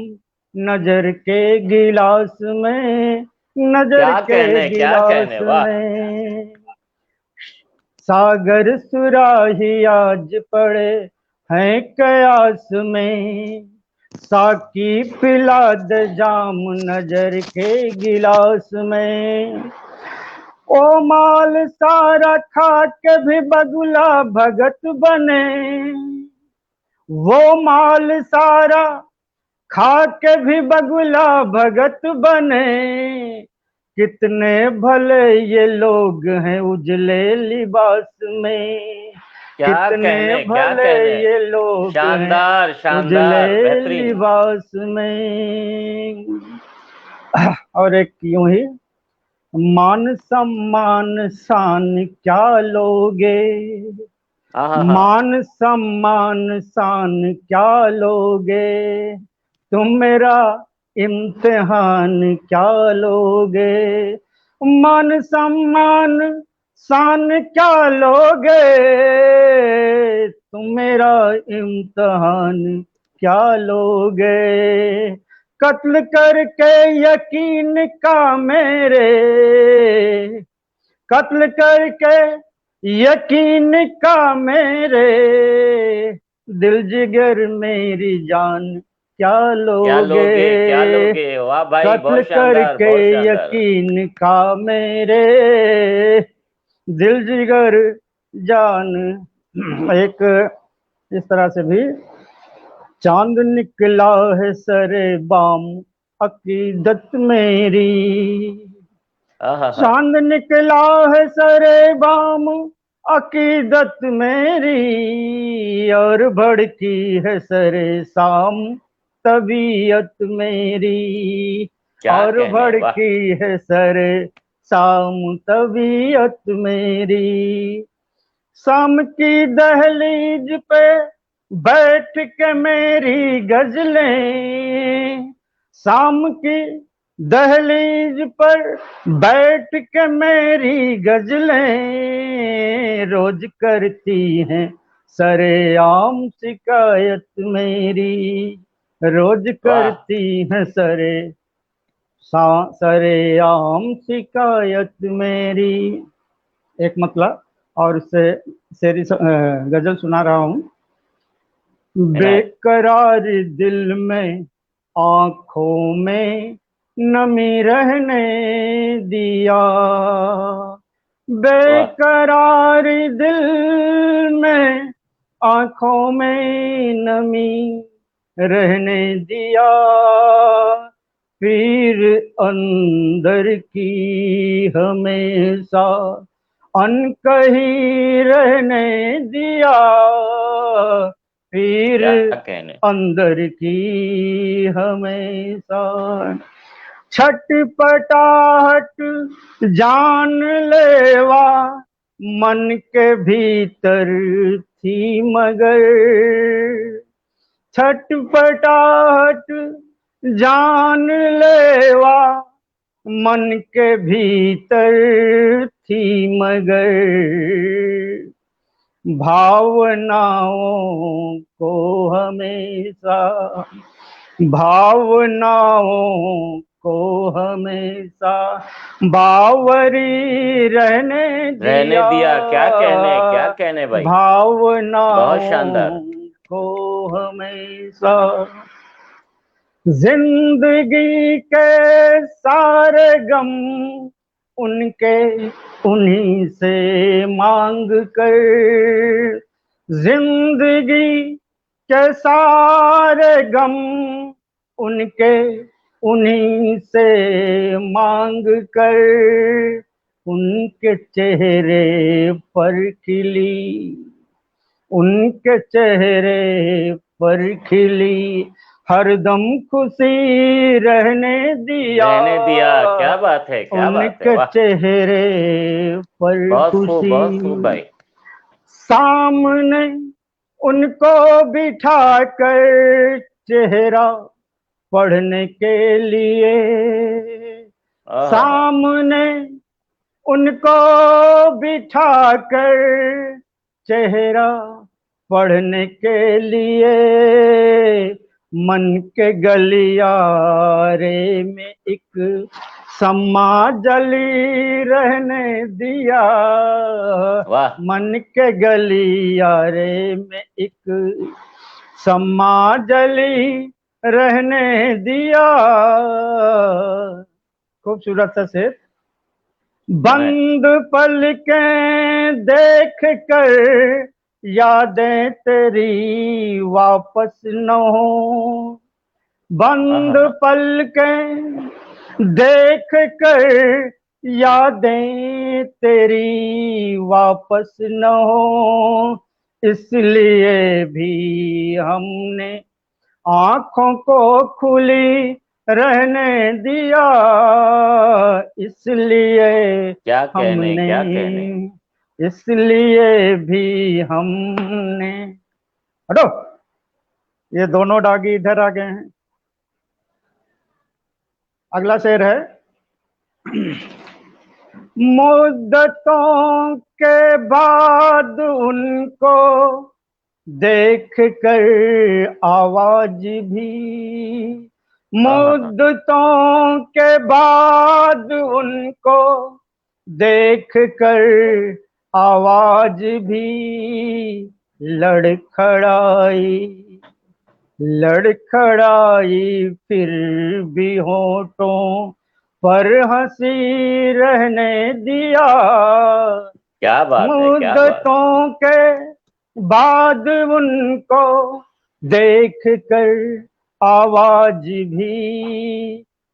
नजर के गिलास में, नजर के गिलास में। सागर सुराही आज पड़े हैं कयास में, साकी पिला दे जाम नजर के गिलास में। ओ माल सारा खा के भी बगुला भगत बने, वो माल सारा खा के भी बगुला भगत बने। कितने भले ये लोग हैं उजले लिबास में, कितने भले ये लोग शानदार, शानदार, उजले लिबास में। और एक यूं ही, मान सम्मान शान क्या लोगे, मान सम्मान शान क्या लोगे, तुम मेरा इम्तिहान क्या लोगे। मान सम्मान शान क्या लोगे, तुम मेरा इम्तिहान क्या लोगे। कत्ल करके यकीन का मेरे, कत्ल करके यकीन का मेरे, दिल जिगर मेरी जान क्या लोगे, क्या लोगे। वाह भाई, कत्ल करके यकीन का मेरे, दिल जिगर जान। एक इस तरह से भी, चांद निकला है सरे बाम अकीदत मेरी, चांद निकला है सरे बाम अकीदत मेरी, और भड़की है सरे शाम तबीयत मेरी, और भड़की है सरे शाम तबीयत मेरी। शाम की दहलीज पे बैठ के मेरी गजलें, शाम की दहलीज पर बैठ के मेरी गजलें, रोज करती हैं सरेआम शिकायत मेरी, रोज करती हैं सरेआम शिकायत मेरी। एक मतलब और उससे शेरी गजल सुना रहा हूँ। बेकरार दिल में आंखों में नमी रहने दिया, बेकरार दिल में आंखों में नमी रहने दिया, फिर अंदर की हमेशा अनकही रहने दिया, फिर अंदर की हमेशा छटपटाहट जान लेवा मन के भीतर थी मगर, छटपटाहट जान लेवा मन के भीतर थी मगर, भावनाओं को हमेशा, भावनाओं को हमेशा बावरी रहने दिया। क्या कहने भाई, बहुत भावनाओं शानदार। को हमेशा जिंदगी के सारे गम उनके उन्हीं से मांग कर, जिंदगी के सारे गम उनके उन्हीं से मांग कर, उनके चेहरे पर खिली, उनके चेहरे पर खिली हरदम खुशी रहने दिया। क्या बात है, क्या बात है, उनके वाह, चेहरे पर बहुत खूब खुशी, भाई। सामने उनको बिठा कर चेहरा पढ़ने के लिए, सामने उनको बिठा कर चेहरा पढ़ने के लिए, मन के गलियारे में एक सम्मा जली रहने दिया। वाह, मन के गलियारे में एक सम्मा जली रहने दिया। खूबसूरत सा शेर। बंद पलकें देख कर यादें तेरी वापस न हो, बंद पलकें देख कर यादें तेरी वापस न हो, इसलिए भी हमने आंखों को खुली रहने दिया, इसलिए क्या कहने, इसलिए भी हमने। हटो, ये दोनों डागी इधर आ गए हैं। अगला शेर है। मुद्दतों के बाद उनको देख कर आवाज भी, मुद्दतों के बाद उनको देख कर आवाज भी लड़खड़ाई फिर भी होठों पर हंसी रहने दिया। क्या बात है, मुद्दतों के बाद उनको देख कर आवाज भी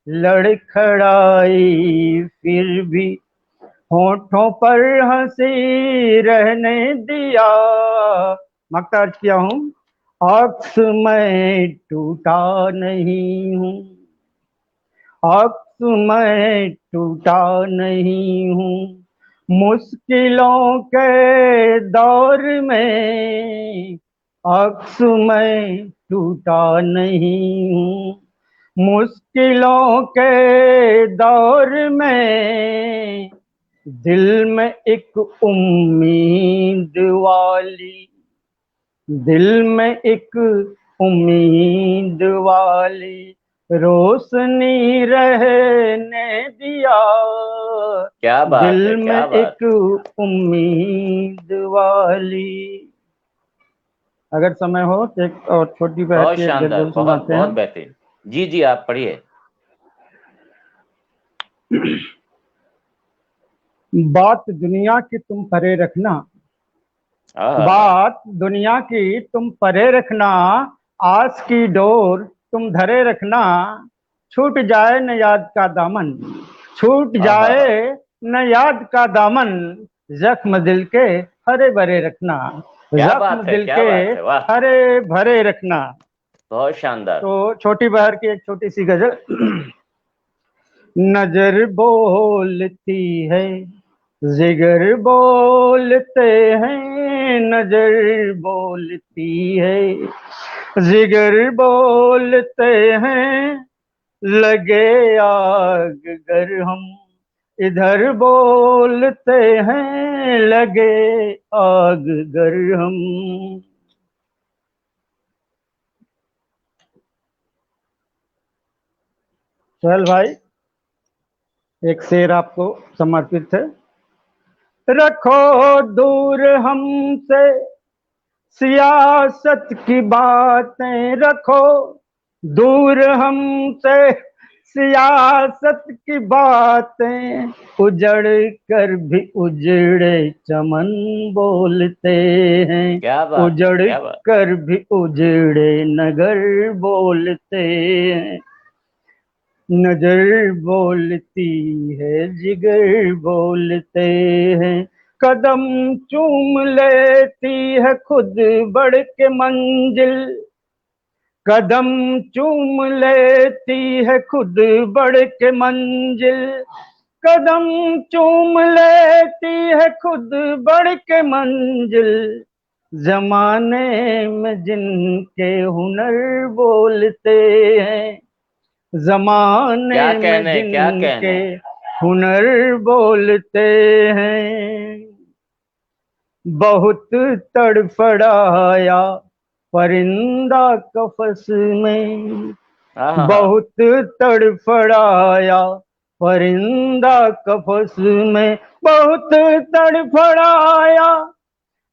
लड़खड़ाई फिर भी होठों पर हंसी रहने दिया। मक्ता अर्ज किया हूं, अक्स मैं टूटा नहीं हूं, अक्स मैं टूटा नहीं हूं, मुश्किलों के दौर में अक्स मैं टूटा नहीं हूं, मुश्किलों के दौर में दिल में एक उम्मीद वाली, दिल में एक उम्मीद वाली रोशनी रहने दिया। क्या बात दिल है, में एक उम्मीद वाली। अगर समय हो तो एक और छोटी बहन बहुत की एक शानदार, गजल सुनाते हैं। बहुत बेहतरीन। जी जी, आप पढ़िए। बात दुनिया की तुम परे रखना, बात दुनिया की तुम परे रखना, आस की डोर तुम धरे रखना, छूट जाए न याद का दामन, छूट जाए न याद का दामन, जख्म दिल के हरे भरे रखना, जख्म दिल के हरे भरे रखना। बहुत शानदार। तो छोटी बहर की एक छोटी सी गजल। नजर बोलती है, जिगर बोलते हैं, नजर बोलती है, जिगर बोलते हैं, लगे आग गर हम इधर बोलते हैं, लगे आग गर हम। सोहेल भाई, एक शेर आपको समर्पित है। रखो दूर हमसे सियासत की बातें, रखो दूर हमसे सियासत की बातें, उजड़ कर भी उजड़े चमन बोलते हैं, क्या बात, उजड़ क्या बात। कर भी उजड़े नगर बोलते हैं। नजर बोलती है, जिगर बोलते हैं, कदम चूम लेती है खुद बढ़ के मंजिल, कदम चूम लेती है खुद बढ़ के मंजिल, कदम चूम लेती है खुद बढ़ के मंजिल, जमाने में जिनके हुनर बोलते हैं, जमाने क्या में कहने, क्या जिनके कहने। हुनर बोलते हैं। बहुत तड़फड़ाया परिंदा कफस में, आहा, बहुत तड़फड़ाया परिंदा कफस में, बहुत तड़फड़ाया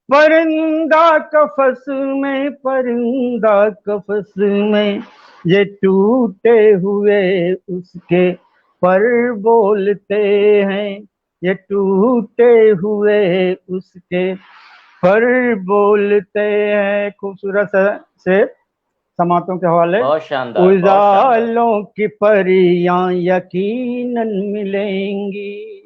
परिंदा कफस में, परिंदा कफस में, ये टूटे हुए उसके पर बोलते हैं, ये टूटे हुए उसके पर बोलते हैं। खूबसूरत से समातों के हवाले। बहुत शानदार, बहुत शानदार। उजालों की परियां यकीनन मिलेंगी,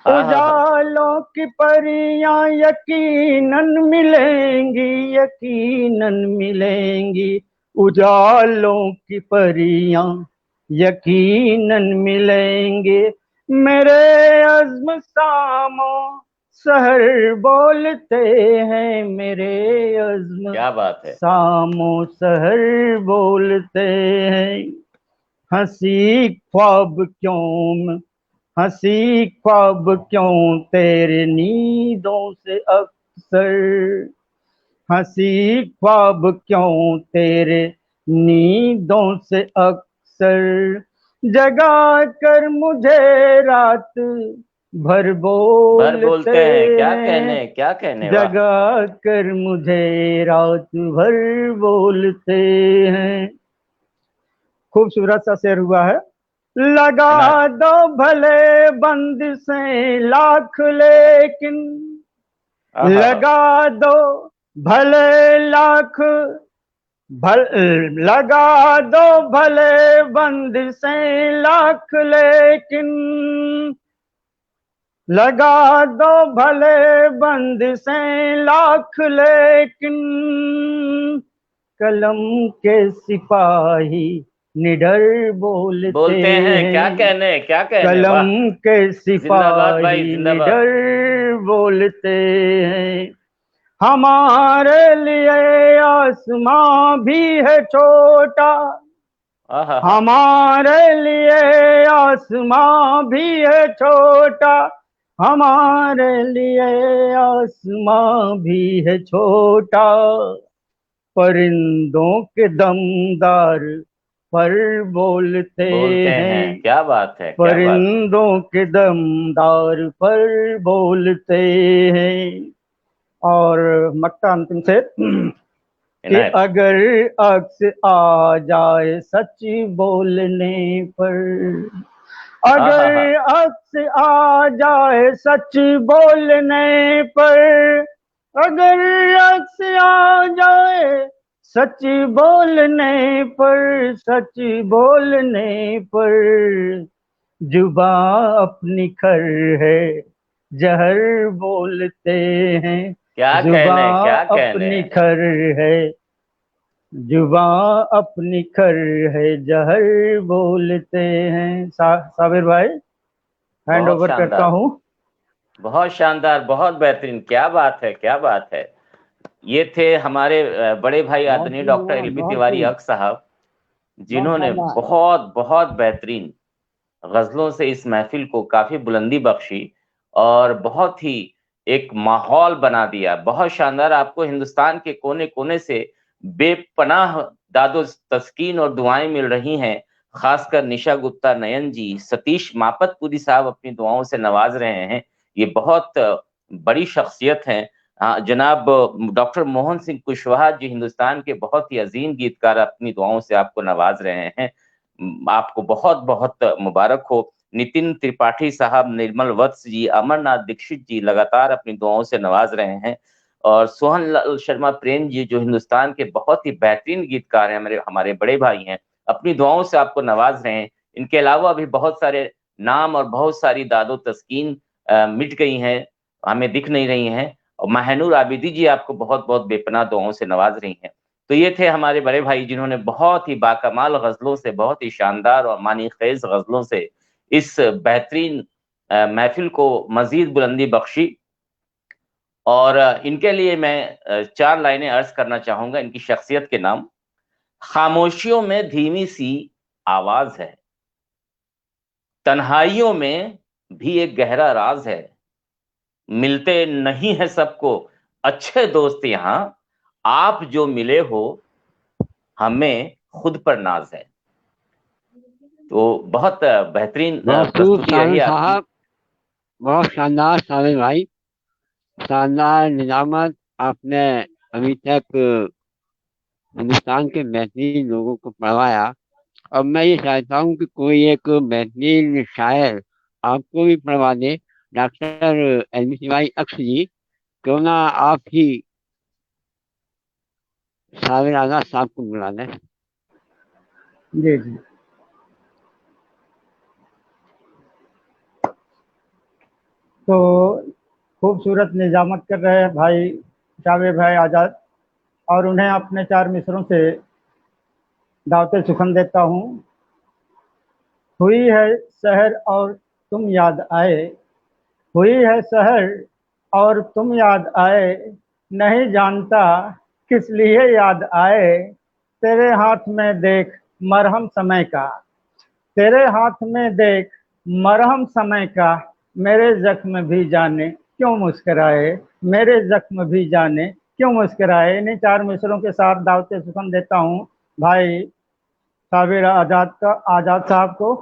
आहा, उजालों की परियां यकीनन मिलेंगी, यकीनन मिलेंगी, उजालों की परियां यकीनन मिलेंगे। मेरे अज़्म सामो सहर बोलते हैं, मेरे अज़्म क्या बात है। सामो सहर बोलते हैं। हंसी ख्वाब क्यों, हंसी ख्वाब क्यों तेरे नींदों से अक्सर, हंसी ख्वाब क्यों तेरे नींदों से अक्सर, जगा कर मुझे रात भर बोलते हैं। क्या हैं, कहने, क्या कहने। वाह, जगा कर मुझे रात भर बोलते हैं। खूबसूरत सा शेर हुआ है। लगा है ना। दो भले बंद से लाख, लेकिन आहा, लगा दो भले लाख, लगा दो भले बंद से लाख, लेकिन लगा दो भले बंद से लाख, लेकिन कलम के सिपाही निडर बोलते हैं। क्या हैं, कहने, क्या कहने। कलम वाह, के जिंदाबाद भाई, सिपाही जिंदाबाद। निडर बोलते हैं। हमारे लिए आसमां भी है छोटा, आहा, हमारे लिए आसमां भी है छोटा, हमारे लिए आसमां भी है छोटा, परिंदों के दमदार पर बोलते हैं, क्या बात है, क्या बात है। परिंदों के दमदार पर बोलते हैं। और मक्ता अंतिम से कि इनायत। अगर अक्स आ जाए सच बोलने पर, आहा, अगर अक्स आ जाए सच बोलने पर, अगर अक्स आ जाए सच बोलने पर, सच बोलने पर, जुबा अपनी खर है जहर बोलते हैं, क्या जुबा कहने, क्या कहने। अपनी खर है, जुबा अपनी खर है जहर बोलते हैं। साबिर भाई, हैंड बहुत ओवर करता शानदार, हूँ। बहुत शानदार, बहुत बेहतरीन। क्या बात है, क्या बात है। ये थे हमारे बड़े भाई आदरणीय डॉक्टर एलबी तिवारी अक साहब, जिन्होंने बहुत बहुत बेहतरीन गजलों से इस महफिल को काफी बुलंदी बख्शी और बहुत ही एक माहौल बना दिया। बहुत शानदार। आपको हिंदुस्तान के कोने कोने से बेपनाह दादो तस्कीन और दुआएं मिल रही हैं, खासकर निशा गुप्ता नयन जी, सतीश मापतपुरी साहब अपनी दुआओं से नवाज रहे हैं। ये बहुत बड़ी शख्सियत हैं। जनाब डॉक्टर मोहन सिंह कुशवाहा जी, हिंदुस्तान के बहुत ही अजीम गीतकार, अपनी दुआओं से आपको नवाज रहे हैं। आपको बहुत बहुत मुबारक हो। नितिन त्रिपाठी साहब, निर्मल वत्स जी, अमरनाथ दीक्षित जी लगातार अपनी दुआओं से नवाज रहे हैं। और सोहन लाल शर्मा प्रेम जी, जो हिंदुस्तान के बहुत ही बेहतरीन गीतकार हैं, हमारे बड़े भाई हैं, अपनी दुआओं से आपको नवाज रहे हैं। इनके अलावा भी बहुत सारे नाम और बहुत सारी दादो तस्कीन मिट गई हैं, हमें दिख नहीं रही हैं। और महनूर आबिदी जी आपको बहुत बहुत बेपनाह दुआओं से नवाज रही हैं। तो ये थे हमारे बड़े भाई, जिन्होंने बहुत ही बाकमाल गजलों से, बहुत ही शानदार और मानी खेज गजलों से इस बेहतरीन महफिल को मजीद बुलंदी बख्शी। और इनके लिए मैं 4 लाइनें अर्ज करना चाहूंगा इनकी शख्सियत के नाम। खामोशियों में धीमी सी आवाज है, तन्हाइयों में भी एक गहरा राज है, मिलते नहीं है सबको अच्छे दोस्त यहाँ, आप जो मिले हो हमें खुद पर नाज है। तो बहुत बेहतरीन प्रस्तुति रही आपकी। बहुत शानदार साबिर भाई, शानदार निजामत। आपने अभी तक हिंदुस्तान के बेहतरीन लोगों को पढ़वाया। अब मैं ये चाहता हूँ कि कोई एक बेहतरीन शायर आपको भी पढ़वा दे। डॉक्टर एलबी भाई अक्स जी, क्यों ना आप ही साबिर आजाद साहब को बुला लें। जी जी। तो खूबसूरत निजामत कर रहे हैं भाई साबिर भाई आज़ाद, और उन्हें अपने 4 मिसरों से दावते सुखन देता हूँ। हुई है शहर और तुम याद आए, हुई है शहर और तुम याद आए, नहीं जानता किस लिए याद आए, तेरे हाथ में देख मरहम समय का, तेरे हाथ में देख मरहम समय का, मेरे जख्म भी जाने क्यों मुस्कराए, मेरे जख्म भी जाने क्यों मुस्कराए। इन्हीं 4 मिसरों के साथ दावते सुखन देता हूँ भाई साबिर आज़ाद साहब को।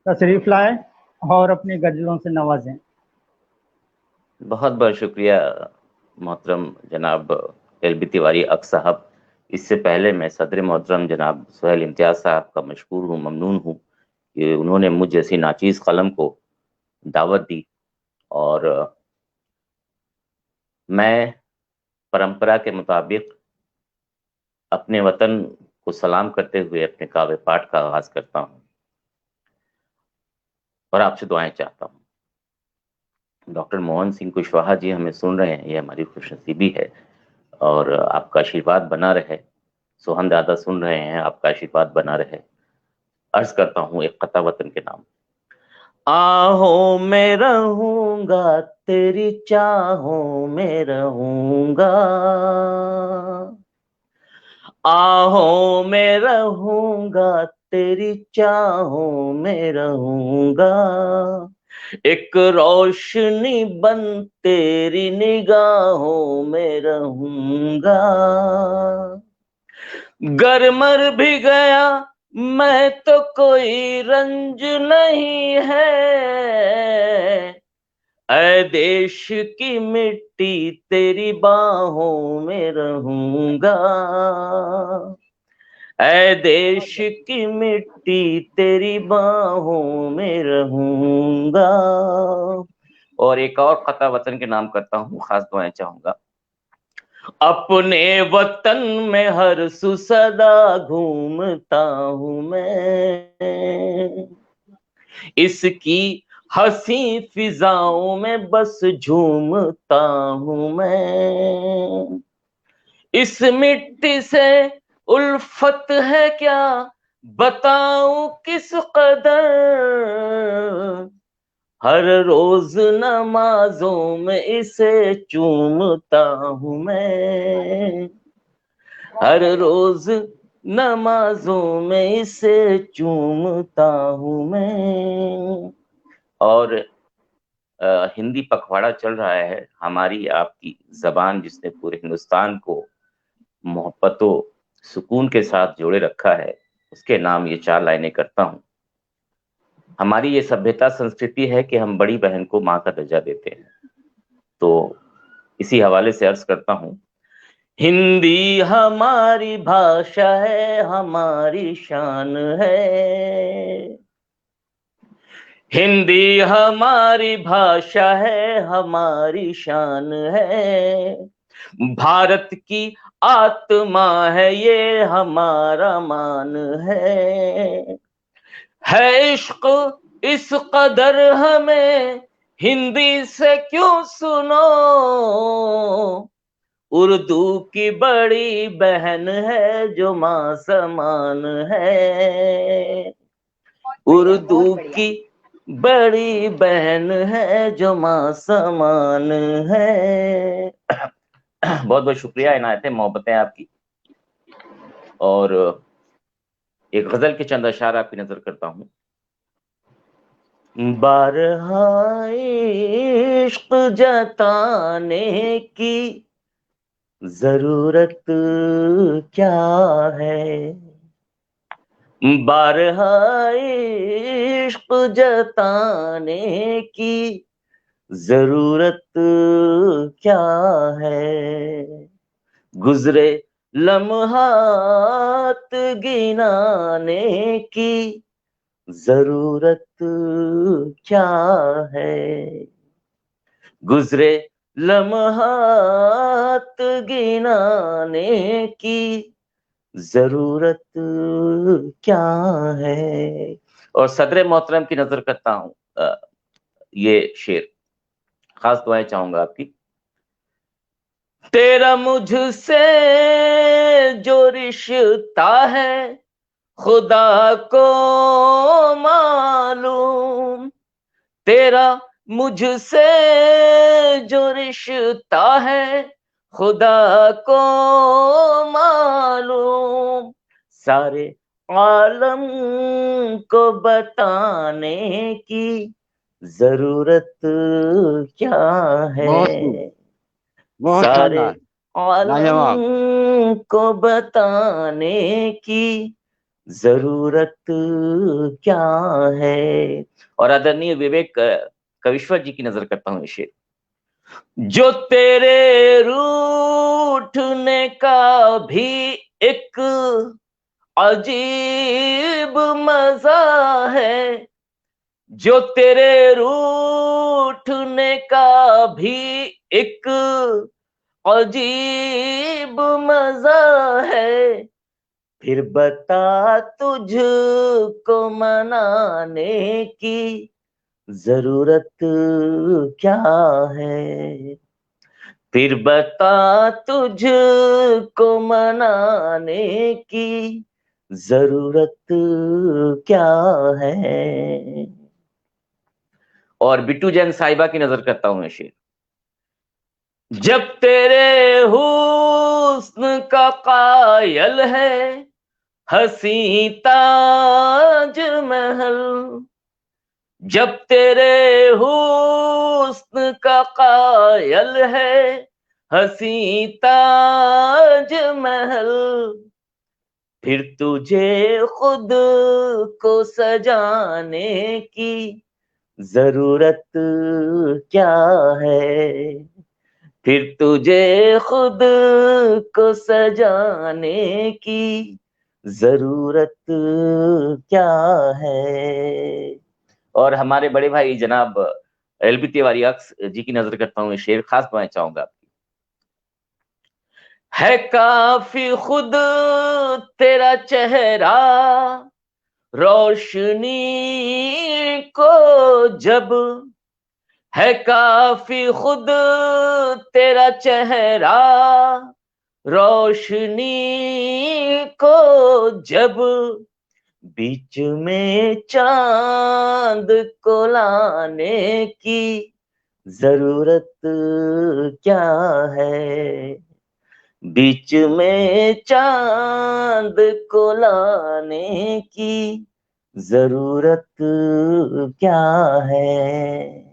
तशरीफ लाएं और अपनी गजलों से नवाजें। बहुत बहुत शुक्रिया मोहतरम जनाब एलबी तिवारी अक्स साहब। इससे पहले मैं सदर मोहतरम जनाब सुहेल इम्तियाज साहब का मशकूर हूँ, ममनून हूँ कि उन्होंने मुझ जैसी नाचीज कलम को दावत दी। और मैं परंपरा के मुताबिक अपने वतन को सलाम करते हुए अपने काव्य पाठ का आगाज करता हूँ और आपसे दुआएं चाहता हूँ। डॉक्टर मोहन सिंह कुशवाहा जी हमें सुन रहे हैं, ये हमारी खुशनसीबी है, और आपका आशीर्वाद बना रहे। सोहन दादा सुन रहे हैं, आपका आशीर्वाद बना रहे। अर्ज करता हूँ एक कता वतन के नाम। आहों में रहूंगा, तेरी चाहों में रहूंगा, आहों में रहूंगा, तेरी चाहों में रहूंगा, एक रोशनी बन तेरी निगाहों में रहूंगा, गर मर भी गया मैं तो कोई रंज नहीं है, ऐ देश की मिट्टी तेरी बाहों में रहूंगा, ऐ देश की मिट्टी तेरी बाहों में रहूंगा। और एक और खता वतन के नाम करता हूँ, खास दुआएं चाहूंगा। अपने वतन में हर सुसदा घूमता हूँ मैं, इसकी हंसी फिजाओं में बस झूमता हूँ मैं, इस मिट्टी से उल्फत है क्या बताऊं किस कदर, हर रोज नमाजों में इसे चूमता हूँ मैं, हर रोज नमाजों में इसे चूमता हूँ मैं। और हिंदी पखवाड़ा चल रहा है, हमारी आपकी जबान जिसने पूरे हिंदुस्तान को मोहब्बतों सुकून के साथ जोड़े रखा है, उसके नाम ये 4 लाइनें करता हूं। हमारी ये सभ्यता संस्कृति है कि हम बड़ी बहन को माँ का दर्जा देते हैं। तो इसी हवाले से अर्ज करता हूं, हिंदी हमारी भाषा है, हमारी शान है। हिंदी हमारी भाषा है, हमारी शान है। भारत की आत्मा है, ये हमारा मान है इश्क इस कदर हमें, हिंदी से क्यों सुनो, उर्दू की बड़ी बहन है जो माँ समान है। उर्दू की बड़ी बहन है जो माँ समान है। बहुत बहुत शुक्रिया, इनायत है, मोहब्बतें आपकी। और एक गजल के चंद अशार आपकी नजर करता हूं। बारहा इश्क जताने की जरूरत क्या है, बारहा इश्क जताने की जरूरत क्या है, गुजरे लम्हात गिनाने की जरूरत क्या है, गुजरे लम्हात गिनाने की जरूरत क्या है। और सदर मोहतरम की नजर करता हूं, ये शेर खास दुआएं चाहूंगा आपकी। तेरा मुझसे जो रिश्ता है खुदा को मालूम, तेरा मुझसे जो रिश्ता है खुदा को मालूम, सारे आलम को बताने की जरूरत क्या है, बहुत सारे लाजवाब। आलम को बताने की जरूरत क्या है। और आदरणीय विवेक कविश्वर जी की नजर करता हूं शेर। जो तेरे रूठने का भी एक अजीब मजा है, जो तेरे रूठने का भी एक अजीब मजा है, फिर बता तुझको मनाने की जरूरत क्या है, फिर बता तुझको मनाने की जरूरत क्या है। और बिट्टू जैन साहिबा की नजर करता हूं शेर। जब तेरे हुस्न का कायल है हसी ताज महल, जब तेरे हुस्न का कायल है हसी ताज महल, फिर तुझे खुद को सजाने की जरूरत क्या है, फिर तुझे खुद को सजाने की जरूरत क्या है। और हमारे बड़े भाई जनाब एलबी तिवारी अक्स जी की नजर करता हूँ, शेर खास दुआएं चाहूंगा आपकी। है काफी खुद तेरा चेहरा रोशनी को जब, है काफी खुद तेरा चेहरा रोशनी को जब, बीच में चांद को लाने की जरूरत क्या है, बीच में चांद को लाने की जरूरत क्या है।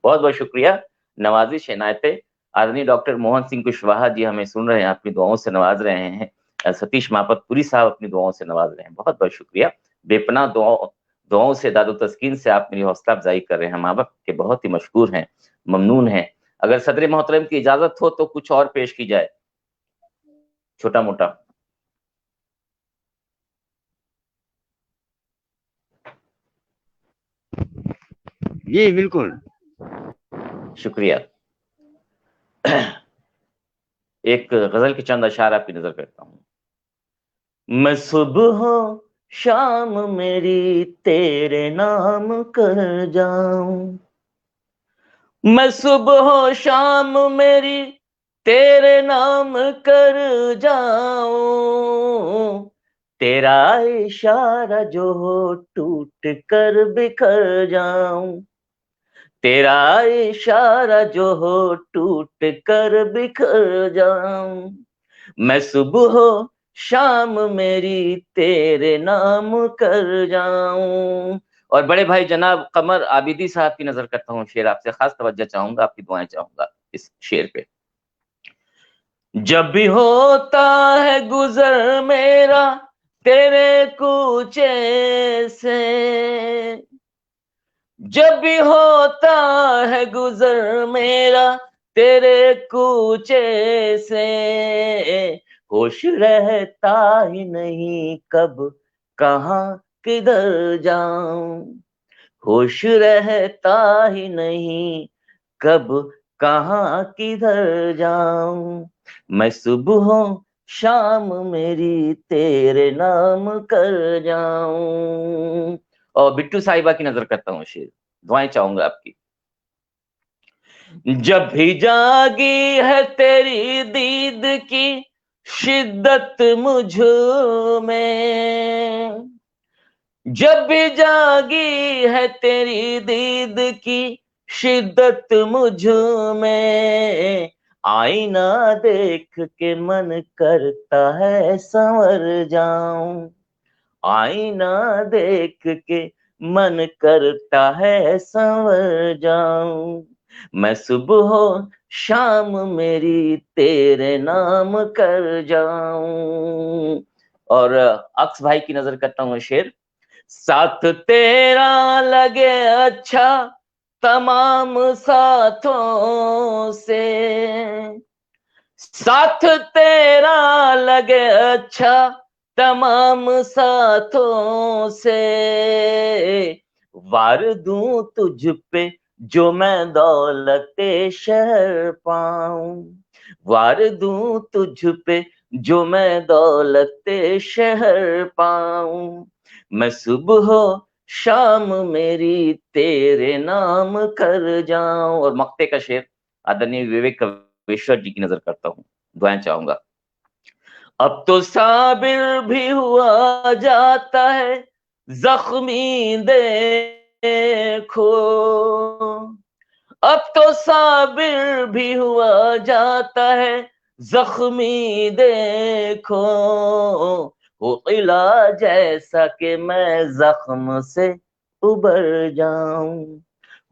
बहुत बहुत शुक्रिया, नवाजिश इनायत। आदरणीय डॉक्टर मोहन सिंह कुशवाहा जी हमें सुन रहे हैं, अपनी दुआओं से नवाज रहे हैं। सतीश मापतपुरी साहब अपनी दुआओं से नवाज रहे हैं, बहुत बहुत शुक्रिया। बेपनाह दुआओं से, दादो तस्कीन से आप मेरी हौसला अफजाई कर रहे हैं। माँ बाप के बहुत ही मशकूर हैं, ममनून हैं। अगर सदर मोहतरम की इजाजत हो तो कुछ और पेश की जाए, छोटा मोटा। जी बिल्कुल, शुक्रिया। एक गजल के चंद अशार आपकी नजर करता हूं। मैं सुबह शाम मेरी तेरे नाम कर जाऊं, मैं सुबह शाम मेरी तेरे नाम कर जाऊं, तेरा इशारा जो हो टूट कर बिखर जाऊं, तेरा इशारा जो हो टूट कर बिखर जाऊं, मैं सुबह शाम मेरी तेरे नाम कर जाऊं। और बड़े भाई जनाब कमर आबिदी साहब की नजर करता हूँ, शेर आपसे खास तवज्जो चाहूंगा, आपकी दुआएं चाहूंगा इस शेर पे। जब भी होता है गुजर मेरा तेरे कूचे से, जब भी होता है गुजर मेरा तेरे कूचे से, होश रहता ही नहीं कब कहाँ किधर जाऊं, होश रहता ही नहीं कब कहाँ किधर जाऊं, मैं सुबह शाम मेरी तेरे नाम कर जाऊं। और बिट्टू साहिबा की नजर करता हूँ, शेर दुआएं चाहूंगा आपकी। जब भी जागी है तेरी दीद की शिद्दत मुझ में, जब भी जागी है तेरी दीद की शिद्दत मुझ में, आईना देख के मन करता है संवर जाऊं, आईना देख के मन करता है संवर जाऊं, मैं सुबह शाम मेरी तेरे नाम कर जाऊं। और अक्स भाई की नजर करता हूँ शेर। साथ तेरा लगे अच्छा तमाम साथों से, साथ तेरा लगे अच्छा तमाम साथों से, वार दूं तुझ पे जो मैं दौलते शहर पाऊं, वार दूं तुझ पे जो मैं दौलते शहर पाऊं, मैं सुबह शाम मेरी तेरे नाम कर जाऊं। और मक्ते का शेर आदरणीय विवेक कवेश्वर जी की नजर करता हूं, दुआएं चाहूंगा। अब तो साबिर भी हुआ जाता है जख्मी देखो, अब तो साबिर भी हुआ जाता है जख्मी देखो, हो इला जैसा कि मैं जख्म से उबर जाऊं,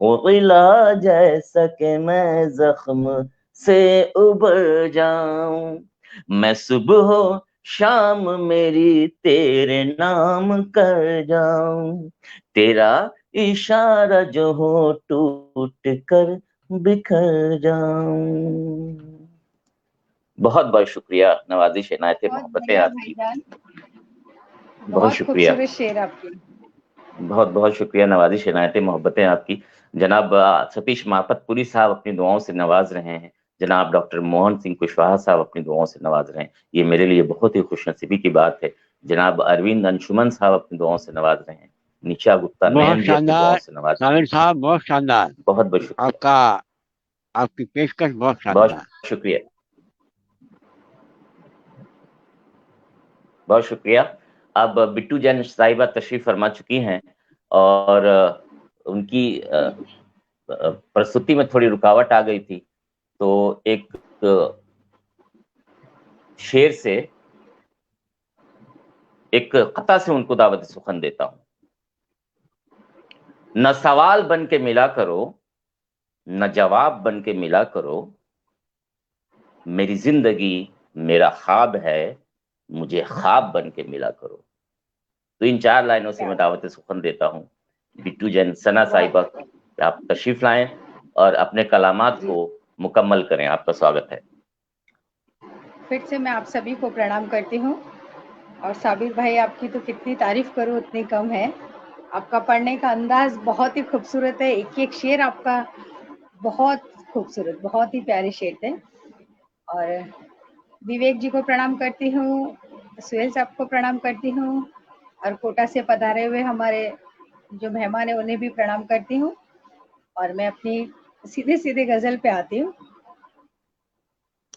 हो इला जैसा कि मैं जख्म से उबर जाऊं, मैं सुबह शाम मेरी तेरे नाम कर जाऊं, तेरा इशारा जो हो टूट कर बिखर जाऊं। बहुत बहुत शुक्रिया, नवाजिश इनायत मोहब्बतें आपकी, बहुत शुक्रिया, खूबसूरत शेर आपकी, बहुत बहुत शुक्रिया, नवाजिश इनायत मोहब्बतें आपकी। जनाब सतीश मापतपुरी साहब अपनी दुआओं से नवाज रहे हैं, जनाब डॉक्टर मोहन सिंह कुशवाहा साहब अपनी दुआओं से नवाज रहे हैं, ये मेरे लिए बहुत ही खुशनसीबी की बात है। जनाब अरविंद अंशुमन साहब अपनी दुआओं से नवाज रहे हैं, निशा गुप्ता बहुत नयन भी अपनी दुआओं शानदार से नवाज रहे सामिर साहब, बहुत शानदार। हैं। बहुत बहुत शुक्रिया, आपका, आपकी पेशकश बहुत बहुत शानदार। शुक्रिया, बहुत शुक्रिया। अब बिट्टू जैन साहिबा तशरीफ फरमा चुकी हैं और उनकी प्रस्तुति में थोड़ी रुकावट आ गई थी, तो एक शेर से, एक कथा से उनको दावत सुखन देता हूं। न सवाल बन के मिला करो, न जवाब बन के मिला करो, मेरी जिंदगी मेरा ख्वाब है, मुझे ख्वाब बन के मिला करो। तो इन 4 लाइनों से मैं दावत सुखन देता हूँ बिट्टू जैन सना साहिबा, आप तशरीफ लाएं और अपने कलामात को मुकम्मल करें। आपका स्वागत है। फिर से मैं आप सभी को प्रणाम करती हूँ। और साबिर भाई, आपकी तो कितनी तारीफ करूँ उतनी कम है। आपका पढ़ने का अंदाज बहुत ही खूबसूरत है, एक एक शेर आपका बहुत खूबसूरत, बहुत ही प्यारे शेर थे। और विवेक जी को प्रणाम करती हूँ, सुहेल साहब को प्रणाम करती हूँ, और कोटा से पधारे हुए हमारे जो मेहमान है उन्हें भी प्रणाम करती हूँ। और मैं अपनी सीधे सीधे गजल पे आती हूँ।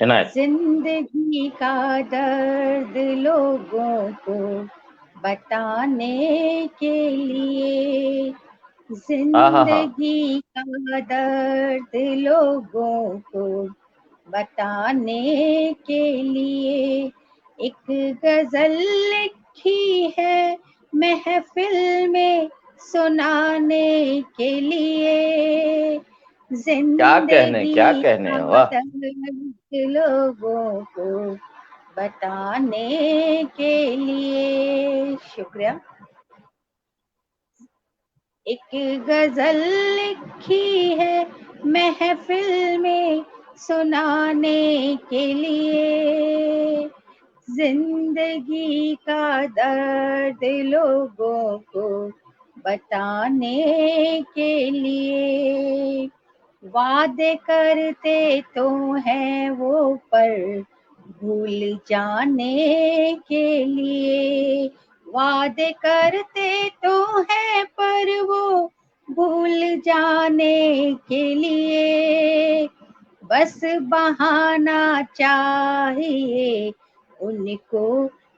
जिंदगी का दर्द लोगों को बताने के लिए, जिंदगी का दर्द लोगों को बताने के लिए एक गजल लिखी है महफिल में सुनाने के लिए। जिंदगी क्या कहने वाह, लोगों को बताने के लिए। शुक्रिया। एक गजल लिखी है महफिल में सुनाने के लिए, जिंदगी का दर्द लोगों को बताने के लिए। वादे करते तो हैं वो पर भूल जाने के लिए, वादे करते तो हैं पर वो भूल जाने के लिए। बस बहाना चाहिए उनको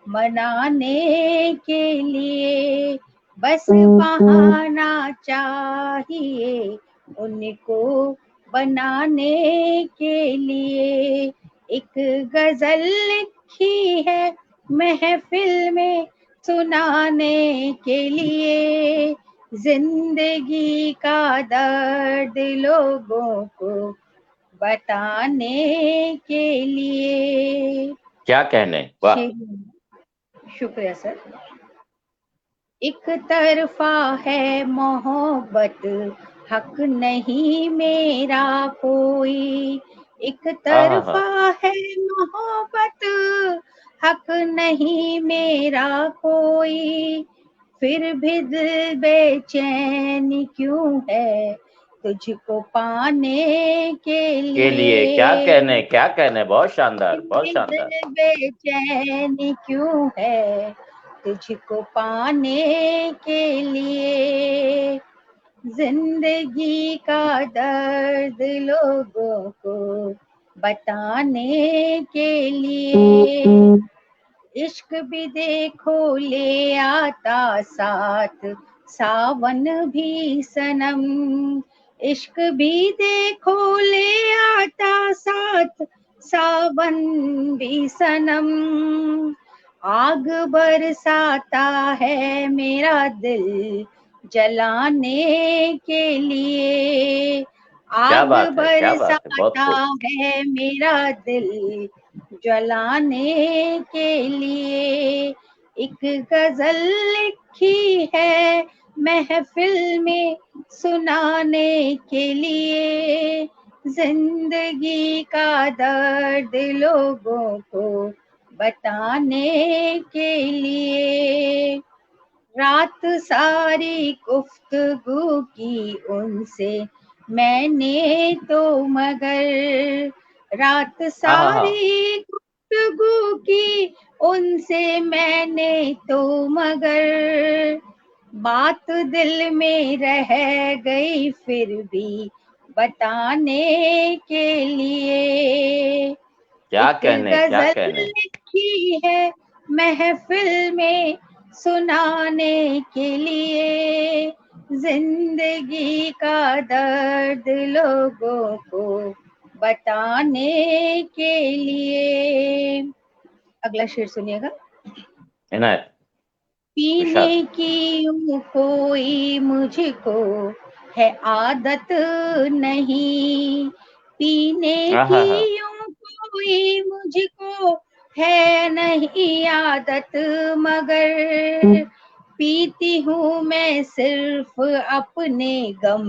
मनाने के लिए, बस बहाना चाहिए उनको बनाने के लिए। एक गजल लिखी है महफिल में सुनाने के लिए, जिंदगी का दर्द लोगों को बताने के लिए। क्या कहने वाह। शुक्रिया सर। एक तरफा है मोहब्बत हक नहीं मेरा कोई, एक तरफा है मोहब्बत हक नहीं मेरा कोई। फिर भी दिल बेचैन क्यों है तुझको पाने के लिए। क्या कहने, बहुत शानदार, बहुत शानदार। दिल बेचैन क्यों है तुझको पाने के लिए, जिंदगी का दर्द लोगों को बताने के लिए। इश्क भी देखो ले आता साथ सावन भी सनम, इश्क भी देखो ले आता साथ सावन भी सनम। आग बरसाता है मेरा दिल जलाने के लिए, आग बरसाता है मेरा दिल जलाने के लिए। एक गजल लिखी है महफिल में सुनाने के लिए, जिंदगी का दर्द लोगों को बताने के लिए। रात सारी गुफ्तगू की उनसे मैंने तो मगर, रात सारी गुफ्तगू की उनसे मैंने तो मगर, बात दिल में रह गई फिर भी बताने के लिए। क्या कहने लिखी है महफिल में सुनाने के लिए, जिंदगी का दर्द लोगों को बताने के लिए। अगला शेर सुनिएगा। पीने की यूं कोई मुझको है आदत नहीं, पीने की यूं कोई मुझको है नहीं आदत मगर पीती हूँ मैं सिर्फ अपने गम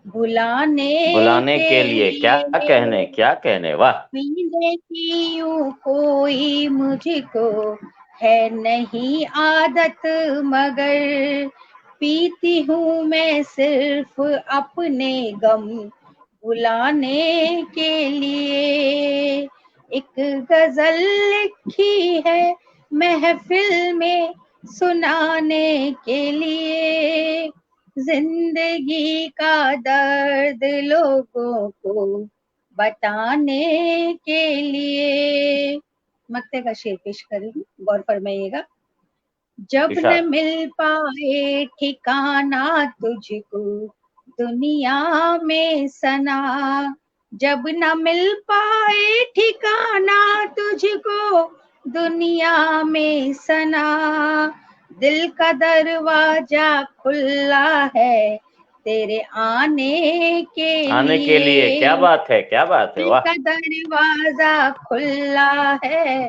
भुलाने के लिए। क्या कहने, वाह। पीने की यूं कोई मुझको है नहीं आदत मगर पीती हूँ मैं सिर्फ अपने गम भुलाने के लिए। एक गजल लिखी है महफिल में सुनाने के लिए, जिंदगी का दर्द लोगों को बताने के लिए। मक्ते का शेर पेश करेंगे, गौर फरमाइएगा। जब न मिल पाए ठिकाना तुझको दुनिया में सना, जब न मिल पाए ठिकाना तुझको दुनिया में सना, दिल का दरवाजा खुला है तेरे आने के लिए। क्या बात है, वाह। दिल का दरवाजा खुला है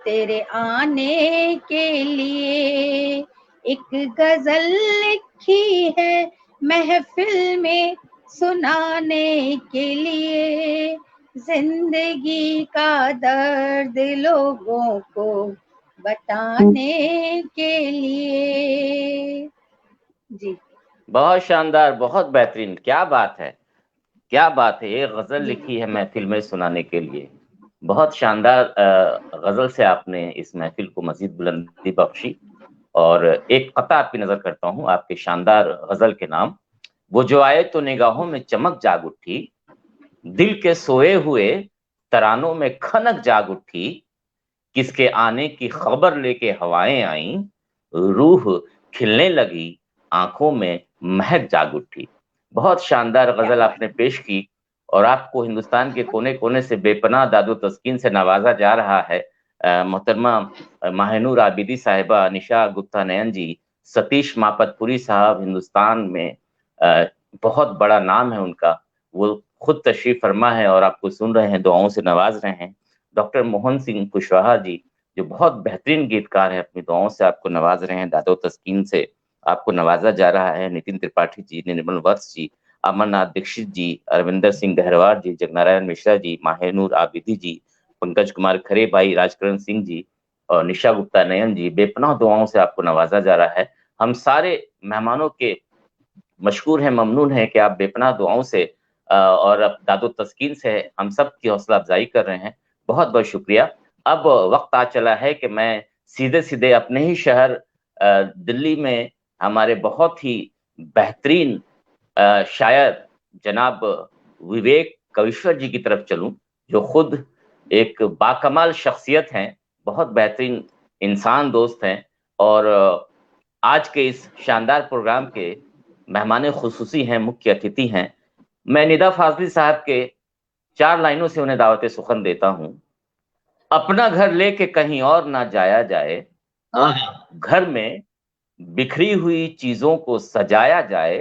तेरे आने के लिए। एक गजल लिखी है महफिल में सुनाने के लिए, जिंदगी का दर्द लोगों को बताने के लिए। जी, बहुत शानदार, बहुत बेहतरीन। क्या बात है, ये गजल लिखी है महफिल में सुनाने के लिए। बहुत शानदार गजल से आपने इस महफिल को मजीद बुलंदी बख्शी। और एक कता आपकी नजर करता हूं आपके शानदार गजल के नाम। वो जो आए तो निगाहों में चमक जाग उठी, दिल के सोए हुए तरानों में खनक जाग उठी, किसके आने की खबर लेके हवाएं आईं, रूह खिलने लगी आंखों में महक जाग उठी। बहुत शानदार गजल आपने पेश की और आपको हिंदुस्तान के कोने कोने से बेपनाह दादो तस्कीन से नवाजा जा रहा है। मोहतरमा माहिनूर आबिदी साहिबा, निशा गुप्ता नयन जी, सतीश मापतपुरी साहब, हिंदुस्तान में बहुत बड़ा नाम है उनका, वो खुद तशरीफ फरमा है और आपको सुन रहे हैं, दुआओं से नवाज रहे हैं। डॉक्टर मोहन सिंह कुशवाहा जी, जो बहुत बेहतरीन गीतकार है, अपनी दुआओं से आपको नवाज रहे हैं। दादो तस्कीन से आपको नवाजा जा रहा है। नितिन त्रिपाठी जी, निर्मल वत्स जी, अमरनाथ दीक्षित जी, अरविंदर सिंह गहरवार जी, जगनारायण मिश्रा जी, माहिनूर आबिदी जी, पंकज कुमार खरे भाई, राजकरण सिंह जी और निशा गुप्ता नयन जी, बेपनाह दुआओं से आपको नवाजा जा रहा है। हम सारे मेहमानों के मशकूर हैं, ममनून है कि आप बेपनाह दुआओं से और दादो तस्कीन से हम सब की हौसला अफजाई कर रहे हैं। बहुत बहुत शुक्रिया। अब वक्त आ चला है कि मैं सीधे सीधे अपने ही शहर दिल्ली में हमारे बहुत ही बेहतरीन शायर जनाब विवेक कविश्वर जी की तरफ चलूं, जो खुद एक बाकमाल शख्सियत हैं, बहुत बेहतरीन इंसान दोस्त हैं और आज के इस शानदार प्रोग्राम के मेहमान खुसूसी हैं, मुख्य अतिथि हैं। मैं निदा फाजली साहब के 4 लाइनों से उन्हें दावत सुखन देता हूं। अपना घर लेके कहीं और ना जाया जाए, घर में बिखरी हुई चीजों को सजाया जाए,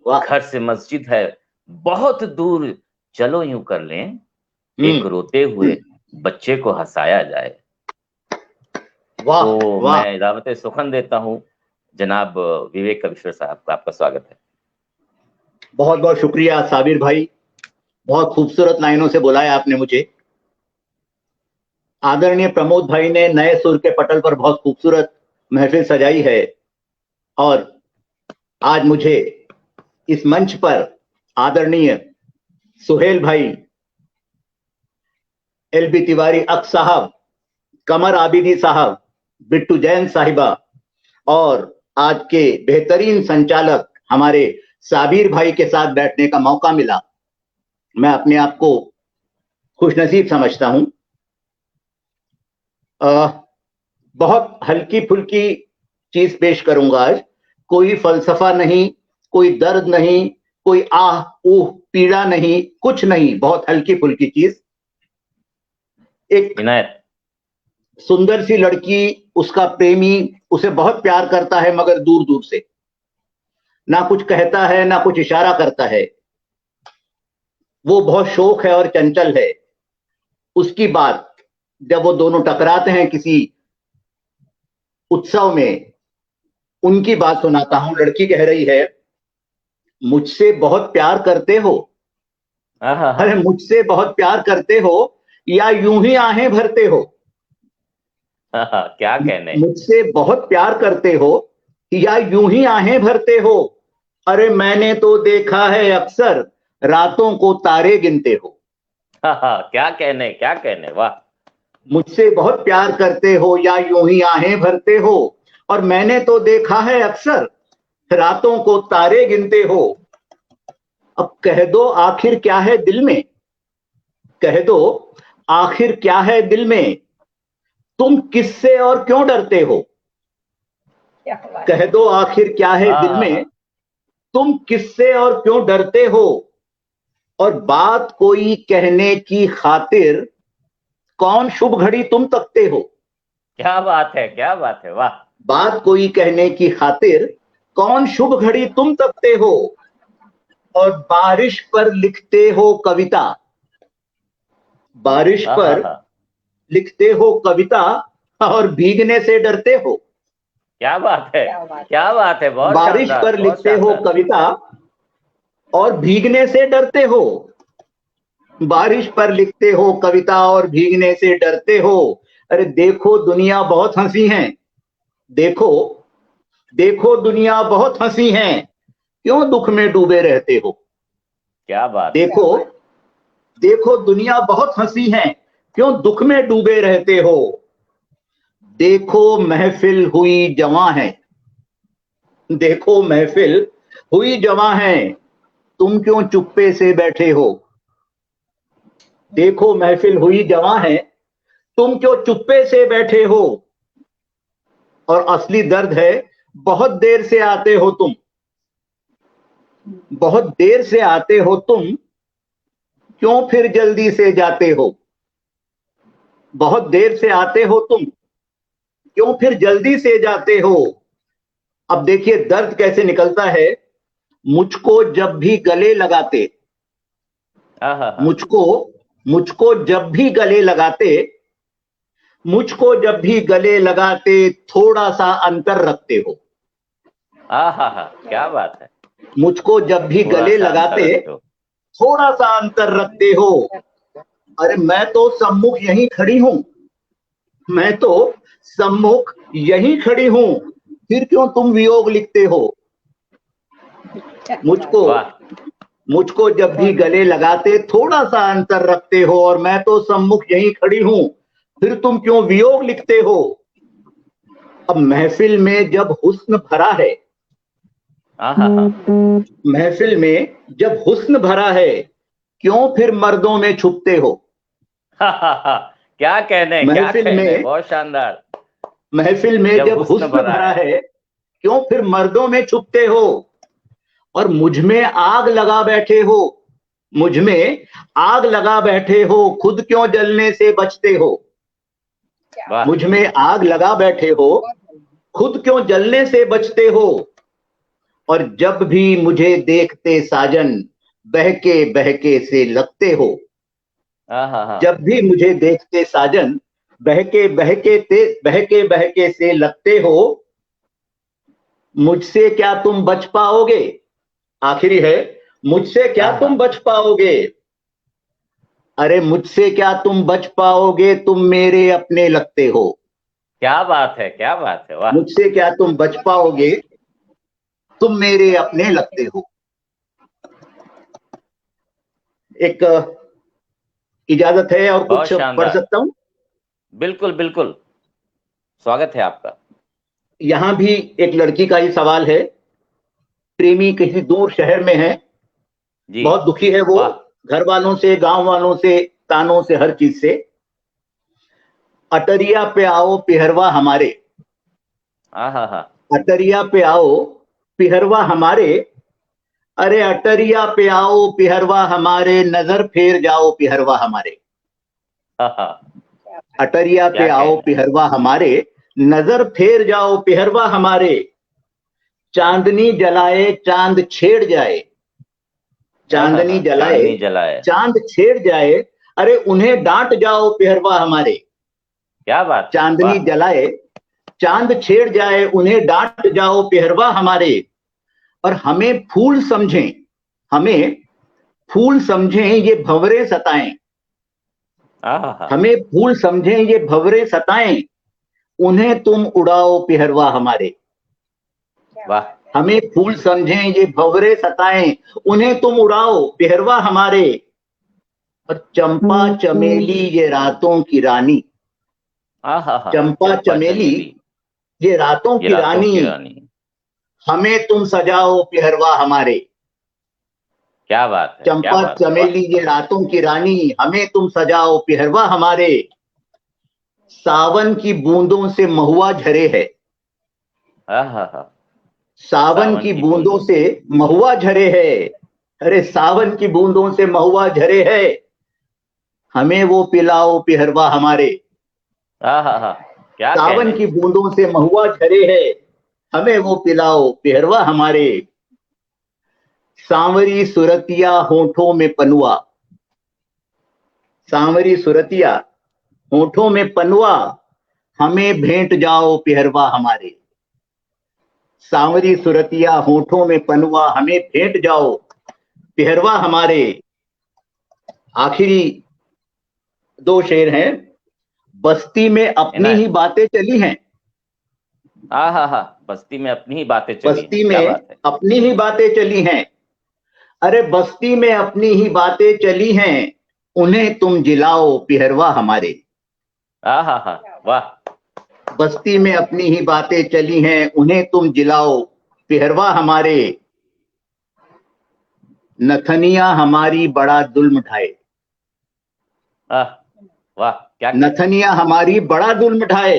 घर से मस्जिद है बहुत दूर, चलो यूं कर लें, एक रोते हुए बच्चे को हंसाया जाए। तो मैं दावत सुखन देता हूं जनाब विवेक कविश्वर साहब का। आपका स्वागत है। बहुत बहुत शुक्रिया साबिर भाई, बहुत खूबसूरत लाइनों से बुलाया आपने मुझे। आदरणीय प्रमोद भाई ने नए सुर के पटल पर बहुत खूबसूरत महफिल सजाई है और आज मुझे इस मंच पर आदरणीय सुहेल भाई, एलबी तिवारी अक साहब, कमर आबिदी साहब, बिट्टू जैन साहिबा और आज के बेहतरीन संचालक हमारे साबिर भाई के साथ बैठने का मौका मिला। मैं अपने आप को खुशनसीब समझता हूं। बहुत हल्की फुल्की चीज पेश करूंगा आज। कोई फलसफा नहीं, कोई दर्द नहीं, कोई आह ऊह पीड़ा नहीं, कुछ नहीं, बहुत हल्की फुल्की चीज। एक सुंदर सी लड़की, उसका प्रेमी उसे बहुत प्यार करता है मगर दूर दूर से, ना कुछ कहता है ना कुछ इशारा करता है। वो बहुत शौक है और चंचल है। उसकी बात जब वो दोनों टकराते हैं किसी उत्सव में, उनकी बात सुनाता हूं। लड़की कह रही है, मुझसे बहुत प्यार करते हो? अरे मुझसे बहुत प्यार करते हो या यूं ही आहें भरते हो? क्या कहने। मुझसे बहुत प्यार करते हो या यूं ही आहें भरते हो? अरे मैंने तो देखा है अक्सर रातों को तारे गिनते हो। क्या कहने, क्या कहने, वाह। मुझसे बहुत प्यार करते हो या यूं ही आहें भरते हो, और मैंने तो देखा है अक्सर रातों को तारे गिनते हो। अब कह दो आखिर क्या है दिल में, कह दो आखिर क्या है दिल में, तुम किससे और क्यों डरते हो? कह दो आखिर क्या है दिल में, तुम किससे और क्यों डरते हो? और बात कोई कहने की खातिर कौन शुभ घड़ी तुम तकते हो? क्या बात है, क्या बात है, वाह। बात कोई कहने की खातिर कौन शुभ घड़ी तुम तकते हो, और बारिश पर लिखते हो कविता, बारिश पर लिखते हो कविता, और भीगने से डरते हो। क्या बात है, क्या बात है, बहुत बारिश शानदार, पर बहुत लिखते हो शानदार। कविता और भीगने से डरते हो। बारिश पर लिखते हो कविता और भीगने से डरते हो। अरे देखो दुनिया बहुत हंसी है, देखो देखो दुनिया बहुत हंसी है, क्यों दुख में डूबे रहते हो? क्या बात। देखो देखो दुनिया बहुत हंसी है, क्यों दुख में डूबे रहते हो? देखो महफिल हुई जवां है, देखो महफिल हुई जवां है, तुम क्यों चुप्पे से बैठे हो? देखो महफिल हुई जवां है, तुम क्यों चुप्पे से बैठे हो? और असली दर्द है, बहुत देर से आते हो तुम, बहुत देर से आते हो तुम, क्यों फिर जल्दी से जाते हो? बहुत देर से आते हो तुम, क्यों फिर जल्दी से जाते हो? अब देखिए दर्द कैसे निकलता है। मुझको जब भी गले लगाते, मुझको जब भी गले लगाते, मुझको जब भी गले लगाते, थोड़ा सा अंतर रखते हो। क्या बात है। मुझको जब भी गले लगाते, थोड़ा सा अंतर रखते हो। अरे मैं तो सम्मुख यहीं खड़ी हूं, मैं तो सम्मुख यहीं खड़ी हूं, फिर क्यों तुम वियोग लिखते हो? मुझको जब भी गले लगाते, थोड़ा सा अंतर रखते हो, और मैं तो सम्मुख यहीं खड़ी हूं, फिर तुम क्यों वियोग लिखते हो? अब महफिल में जब हुस्न भरा है, महफिल में जब हुस्न भरा है, क्यों फिर मर्दों में छुपते हो? क्या कहने, क्या कहने, बहुत शानदार। महफिल में जब हुस्न भरा है, क्यों फिर मर्दों में छुपते हो? और मुझ में आग लगा बैठे हो, मुझ में आग लगा बैठे हो, खुद क्यों जलने से बचते हो? मुझ में आग लगा बैठे हो, खुद क्यों जलने से बचते हो? और जब भी मुझे देखते साजन, बहके बहके से लगते हो। जब भी मुझे देखते साजन, बहके बहके से लगते हो। मुझसे क्या तुम बच पाओगे? आखिरी है, मुझसे क्या तुम बच पाओगे? अरे मुझसे क्या तुम बच पाओगे, तुम मेरे अपने लगते हो। क्या बात है, क्या बात है, वाह। मुझसे क्या तुम बच पाओगे, तुम मेरे अपने लगते हो। एक इजाजत है और कुछ पढ़ सकता हूं? बिल्कुल बिल्कुल, स्वागत है आपका। यहां भी एक लड़की का ही सवाल है। प्रेमी किसी दूर शहर में है, बहुत दुखी है वो, घर वालों से, गांव वालों से, तानों से, हर चीज से। अटरिया पे आओ पिहरवा हमारे, अटरिया पे आओ पिहरवा हमारे, अरे अटरिया पे आओ पिहरवा हमारे, नजर फेर जाओ पिहरवा हमारे। अटरिया पे आओ पिहरवा हमारे, नजर फेर जाओ पिहरवा हमारे। चांदनी जलाए चांद छेड़ जाए, चांदनी जलाए चांद छेड़ जाए, अरे उन्हें डांट जाओ पिहरवा हमारे। क्या बात है, चांदनी वाह। जलाए चांद छेड़ जाए उन्हें डांट जाओ पेहरवा हमारे, और हमें फूल समझें ये भंवरे सताएं, आहा, हमें फूल समझें ये भंवरे सताएं, उन्हें तुम उड़ाओ पेहरवा हमारे। वाह। हमें फूल समझें ये भंवरे सताएं, उन्हें तुम उड़ाओ पेहरवा हमारे, और चंपा चमेली ये रातों की रानी, आहा, चंपा चमेली ये रातों ये की रातों रानी, की रानी। हमें तुम सजाओ पेहरवा हमारे। क्या बात है, क्या चंपा बात है, वाह। चमेली ये रातों की रानी, हमें तुम सजाओ पेहरवा हमारे। सावन की बूंदों से महुआ झरे है, आहा, सावन की बूंदों से महुआ झरे है, अरे सावन की बूंदों से महुआ झरे है, हमें वो पिलाओ पेहरवा हमारे। आहा, क्या सावन कहने। की बूंदों से महुआ झरे है, हमें वो पिलाओ पेहरवा हमारे। सांवरी सुरतिया होठों में पनुआ, सांवरी सुरतिया होठों में पनुआ, हमें भेंट जाओ पेहरवा हमारे। सांवरी सुरतिया होठों में पनुआ, हमें भेंट जाओ पेहरवा हमारे। आखिरी दो शेर हैं। बस्ती में अपनी ही बातें चली हैं, आहा, बस्ती में अपनी ही बातें चली हैं, बस्ती क्या में बात है। अपनी ही बातें चली हैं, अरे बस्ती में अपनी ही बातें चली हैं, उन्हें तुम जिलाओ पेहरवा हमारे। आहा, वाह। बस्ती में अपनी ही बातें चली हैं, उन्हें तुम जिलाओ पेहरवा हमारे। नथनिया हमारी बड़ा जुल्म ढाए, वाह, क्या नथनिया हमारी बड़ा जुल्म ढाए,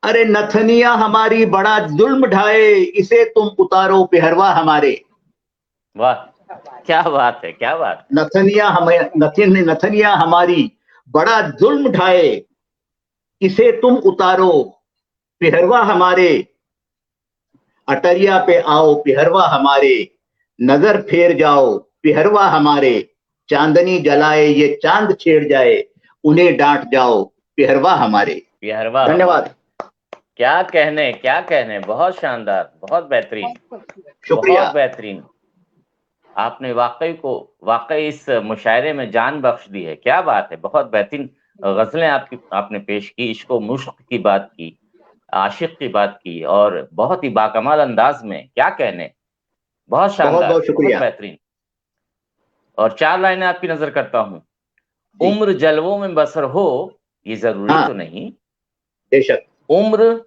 अरे नथनिया हमारी बड़ा जुल्म ढाए, इसे तुम उतारो पेहरवा हमारे। वाह, क्या बात है, क्या बात। नथनिया हमारी बड़ा जुल्म ढाए, इसे तुम उतारो पेहरवा हमारे। अटरिया पे आओ पेहरवा हमारे, नजर फेर जाओ पेहरवा हमारे। चांदनी जलाए ये चांद छेड़ जाए, उन्हें डांट जाओ पेहरवा हमारे। पेहरवा। धन्यवाद। क्या कहने, क्या कहने, बहुत शानदार, बहुत बेहतरीन, शुक्रिया। बहुत बेहतरीन। आपने वाकई इस मुशायरे में जान बख्श दी है, क्या बात है। बहुत बेहतरीन गजलें आपने पेश की, इश्क मुश्क की बात की, आशिक की बात की, और बहुत ही बाकमाल अंदाज में, क्या कहने, बहुत शानदार, बहुत शुक्रिया, बहुत बेहतरीन। और 4 लाइनें आपकी नजर करता हूं। उम्र जलवों में बसर हो ये जरूरी तो नहीं, बेशक। उम्र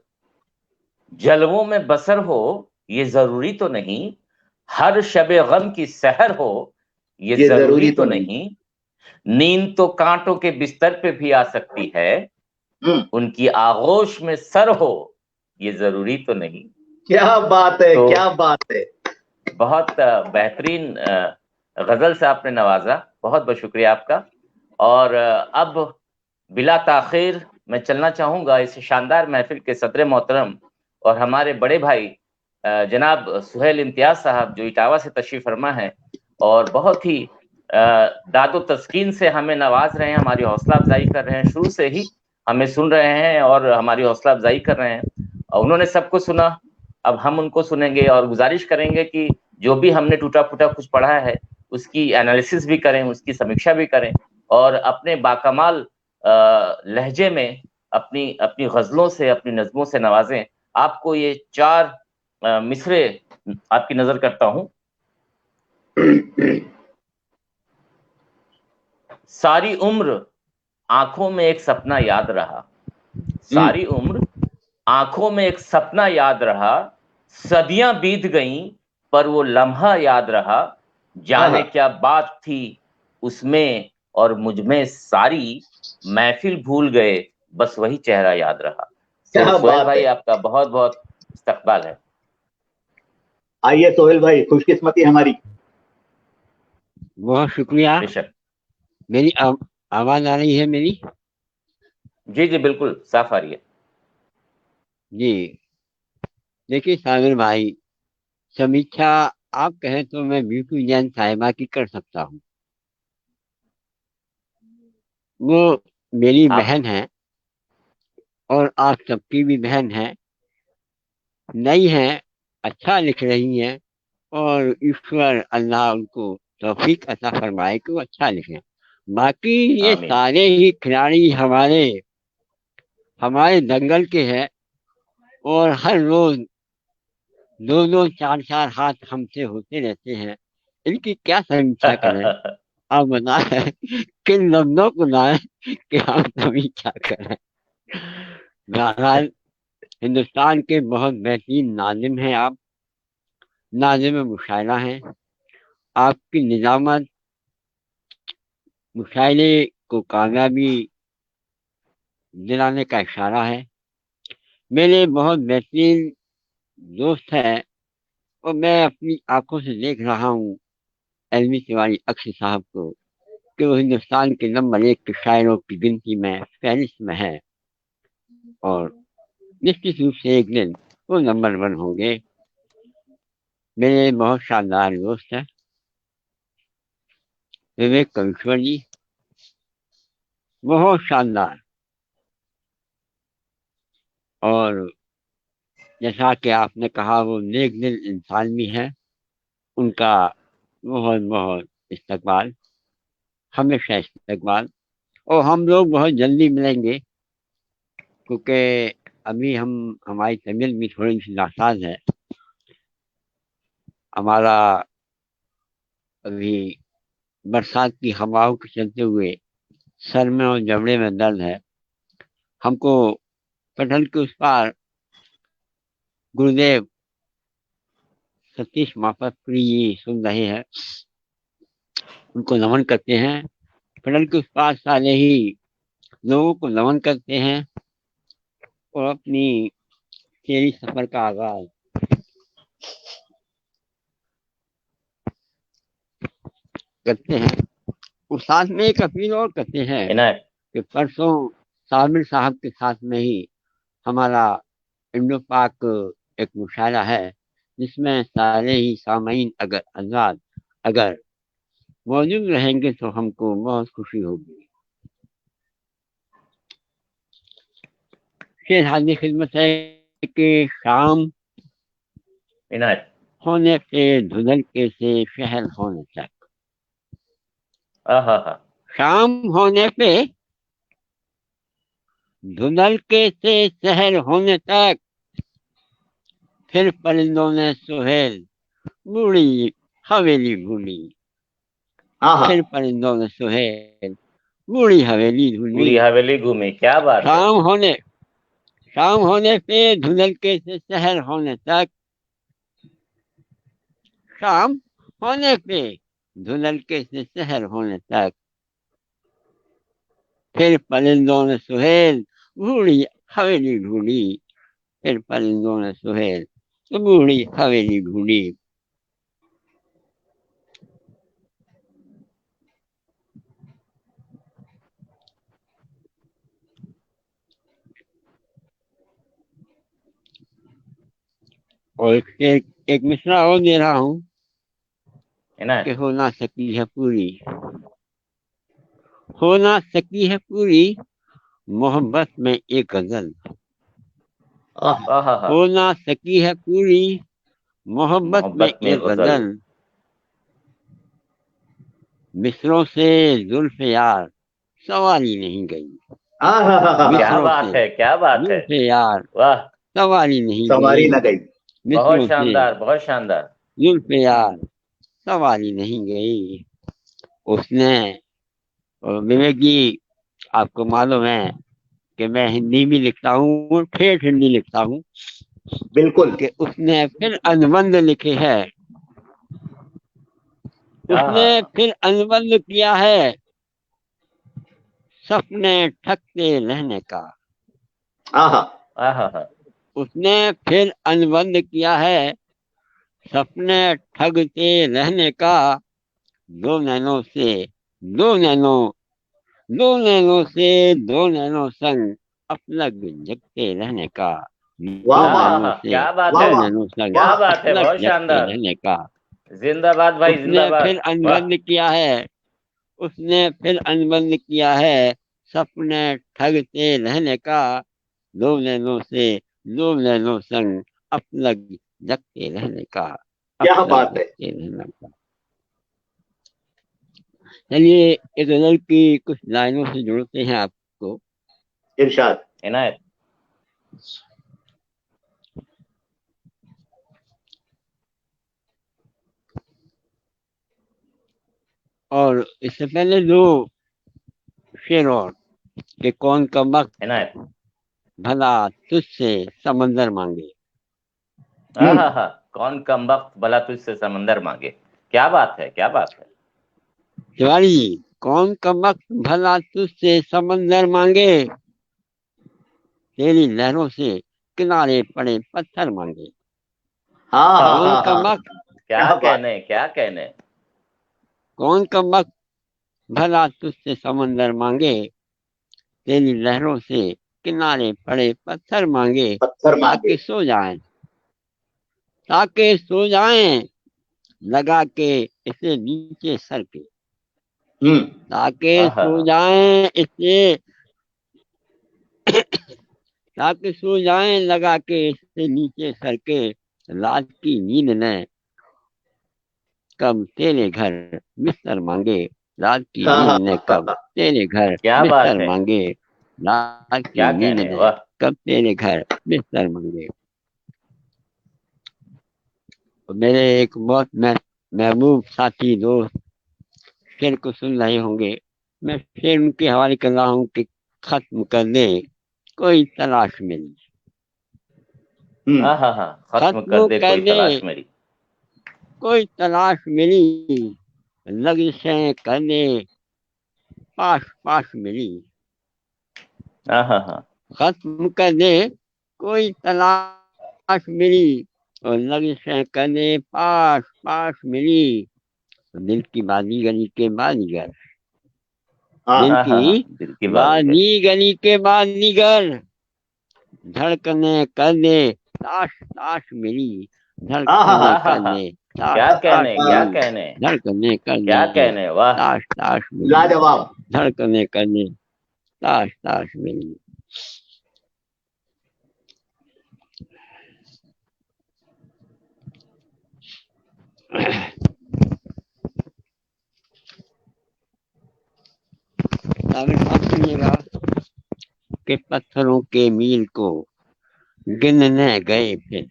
जलवों में बसर हो ये जरूरी तो नहीं, हर शबे गम की सहर हो ये जरूरी तो नहीं, नींद तो कांटों के बिस्तर पे भी आ सकती है, उनकी आगोश में सर हो ये जरूरी तो नहीं। क्या बात है, क्या बात है। बहुत बेहतरीन गजल से आपने नवाजा, बहुत बहुत शुक्रिया आपका। और अब बिला ताखिर मैं चलना चाहूंगा इस शानदार महफिल के सदर मोहतरम और हमारे बड़े भाई जनाब सुहेल इम्तियाज साहब, जो इटावा से तशरीफ फरमा है और बहुत ही दादो तस्कीन से हमें नवाज रहे हैं, हमारी हौसला अफजाई कर रहे हैं, शुरू से ही हमें सुन रहे हैं और हमारी हौसला अफजाई कर रहे हैं। उन्होंने सबको सुना, अब हम उनको सुनेंगे और गुजारिश करेंगे कि जो भी हमने टूटा फूटा कुछ पढ़ा है उसकी एनालिसिस भी करें, उसकी समीक्षा भी करें और अपने बाकमाल लहजे में अपनी अपनी गजलों से, अपनी नज़मों से नवाजें। आपको ये 4 मिसरे आपकी नजर करता हूं। सारी उम्र आंखों में एक सपना याद रहा, सारी उम्र आंखों में एक सपना याद रहा, सदियां बीत गईं पर वो लम्हा याद रहा, जाने क्या बात थी उसमें और मुझ में सारी, महफिल भूल गए बस वही चेहरा याद रहा। सोहेल भाई आपका बहुत बहुत इस्तकबाल है। आइए सोहेल भाई, खुशकिस्मती हमारी। बहुत शुक्रिया। मेरी आवाज आ रही है मेरी? जी जी बिल्कुल साफ आ रही है जी। देखिए सामिर भाई, समीक्षा आप कहें तो मैं बिल्कुल जैन साहिबा की कर सकता हूँ। वो मेरी बहन है और आप सबकी भी बहन है, नई है, अच्छा लिख रही हैं और ईश्वर अल्लाह उनको तौफीक अता फरमाए कि वो अच्छा लिखें। बाकी ये आमीन। सारे ही खिलाड़ी हमारे हमारे दंगल के हैं और हर रोज दो दो चार चार हाथ हमसे होते रहते हैं। इनकी क्या समीक्षा करें? आप बताएं किन लफ्जों को लाए कि हम सभी क्या करें। बहरहाल हिंदुस्तान के बहुत बेहतरीन नाजिम हैं आप, नाजिम मुशायरा हैं। आपकी निजामत मुशायरे को कामयाबी दिलाने का इशारा है। मेरे बहुत बेहतरीन दोस्त है और मैं अपनी आंखों से देख रहा हूँ एलवी तिवारी अक्सी साहब को कि वो हिंदुस्तान के नंबर 1 के शायरों की गिनती में फहरिस्त में है और निश्चित रूप से एक दिन वो नंबर 1 होंगे। मेरे बहुत शानदार दोस्त है विवेक कविश्वर जी, बहुत शानदार। और जैसा कि आपने कहा वो नेक दिल इंसान भी है, उनका बहुत बहुत इस्तकबाल, हमेशा इस्तकबाल। और हम लोग बहुत जल्दी मिलेंगे क्योंकि अभी हमारी तबीयत भी थोड़ी सी नासाज है। हमारा अभी बरसात की हवाओं के चलते हुए सर में और जबड़े में दर्द है। हमको पटल के उस पार गुरुदेव सतीश माफतपुरी जी सुन रहे हैं, उनको नमन करते हैं। पटल के उस पार सारे ही लोगों को नमन करते हैं और अपनी शेरी सफर का आगाज करते हैं। और साथ में एक अपील और करते हैं इनायत। कि परसों साबिर साहब के साथ में ही हमारा इंडो पाक एक मुशायरा है जिसमें सारे ही सामीन अगर आजाद अगर मौजूद रहेंगे तो हमको बहुत खुशी होगी। शेर हाजिर खिदमत है कि शाम इनायत। होने से धुंधलके से शहर होने तक, आहा हा। शाम होने पे धुंधलके से शहर होने तक, फिर परिंदों ने सुहेल बूढ़ी हवेली ढूंढी, हाँ फिर परिंदों ने सुहेल बूढ़ी हवेली ढूंढी। पूरी हवेली घूमी, क्या बात है। शाम होने पे धुंधलके से शहर होने तक, शाम होने पे धुंधलके से शहर होने तक, फिर परिंदों ने सुहेल बूढ़ी हवेली ढूंढी, फिर परिंदों ने सुहेल बूढ़ी हवेली ढूंढी। और एक मिसरा और दे रहा हूँ कि इनायत। हो ना सकी है पूरी, हो ना सकी है पूरी मोहब्बत में एक गजल, आहा हा। हो ना सकी है पूरी मोहब्बत में मोहब्बत में एक गजल। गजल, मिसरों से जुल्फ यार सवारी नहीं गई, हाँ क्या मिसरों बात से है, क्या बात है। जुल्फ यार वाह। सवारी नहीं सवारी गई, न गई। बहुत मिसरों से शानदार, बहुत शानदार। जुल्फ यार सवारी नहीं गई। उसने और विवेक जी, आपको मालूम है कि मैं हिंदी भी लिखता हूँ, ठेठ हिंदी लिखता हूँ, बिल्कुल। कि उसने फिर अनुबंध लिखे है, उसने आहा। फिर अनुबंध किया है सपने ठगते रहने का, आहा आहा हा। उसने फिर अनुबंध किया है सपने ठगते रहने का, दो नैनों से दो नैनों दो नैनों से दो नैनों संग अपलग जगते रहने का, वाह दो वाह नैनों आहा, से क्या बात वाह है। दो वाह नैनों संग क्या वाह। बात है, अपलग बहुत जगते शानदार। रहने का। जिंदाबाद भाई, उसने फिर जिंदाबाद। वाह। अनुबंध किया है, उसने फिर अनुबंध किया है सपने ठगते रहने का, दो नैनों से दो नैनों संग अपलग जगते रहने का, क्या अपलग बात है। जगते रहने का। चलिए एक गजल की कुछ लाइनों से जोड़ते हैं आपको। इरशाद। इनायत। और इससे पहले दो शेर और कि कौन का वक्त इनायत। भला तुझसे समंदर मांगे। हाँ, कौन कमबख्त भला तुझसे समंदर मांगे। क्या बात है, क्या बात है। तिवारी जी, कौन का वक्त भला तुझसे समंदर मांगे, तेरी लहरों से किनारे पड़े पत्थर मांगे। हाँ हाँ कौन हाँ का हाँ, वक्त, क्या क्या बात। कहने, क्या कहने। कौन का वक्त भला तुझसे समंदर मांगे, तेरी लहरों से किनारे पड़े पत्थर मांगे। पत्थर मांगे। ताकि सो जाएं, ताकि सो जाएं लगा के इसे नीचे सर के। ताकि सो हाँ, जाएं इसे, ताकि सो जाएं लगा के इससे नीचे सर के। रात की नींद ने कब तेरे घर बिस्तर मांगे। रात की हाँ नींद हाँ ने कब हाँ, तेरे घर क्या बात बिस्तर है, मांगे। रात की क्या नींद कहने, ने वाह। कब तेरे घर बिस्तर मांगे। तो मेरे एक बहुत महबूब साथी दोस्त शेर को सुन रहे होंगे। मैं शेर उनके हवाले कर रहा हूँ कि खत्म कर दे कोई तलाश मेरी। हाँ, खत्म कर खत्म दे कर कोई दे तलाश मेरी। कोई तलाश मेरी, लगिशें कर दे पास पास मेरी। हाँ, खत्म कर दे कोई तलाश मेरी, और लगिशें कर दे पास पास मेरी। दिल की बाजी गली के बाजीगर, दिल की हाँ, दिल की बाजीगर। बाजी गली के बाजीगर, धड़कने कर दे ताश ताश मेरी। धड़कने कर हाँ, दे ताश क्या ताश कहने, क्या मेरी। कहने, धड़कने कर क्या दे कहने, वाह। ताश ताश मेरी। लाजवाब। धड़कने कर दे ताश ताश मेरी। साबिर साहब सुनिएगा कि पत्थरों के मील को गिनने गए फिर।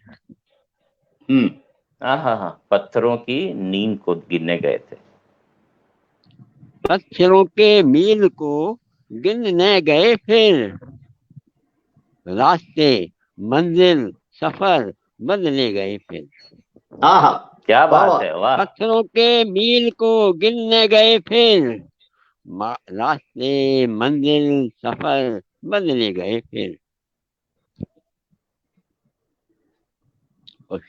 हाँ, पत्थरों की नींद को गिनने गए थे। पत्थरों के मील को गिनने गए फिर, रास्ते मंजिल सफर बदले गए फिर। हाँ हाँ, क्या वाह बात वाह। है, वाह। पत्थरों के मील को गिनने गए फिर, रास्ते मंजिल सफर बदले गए फिर। और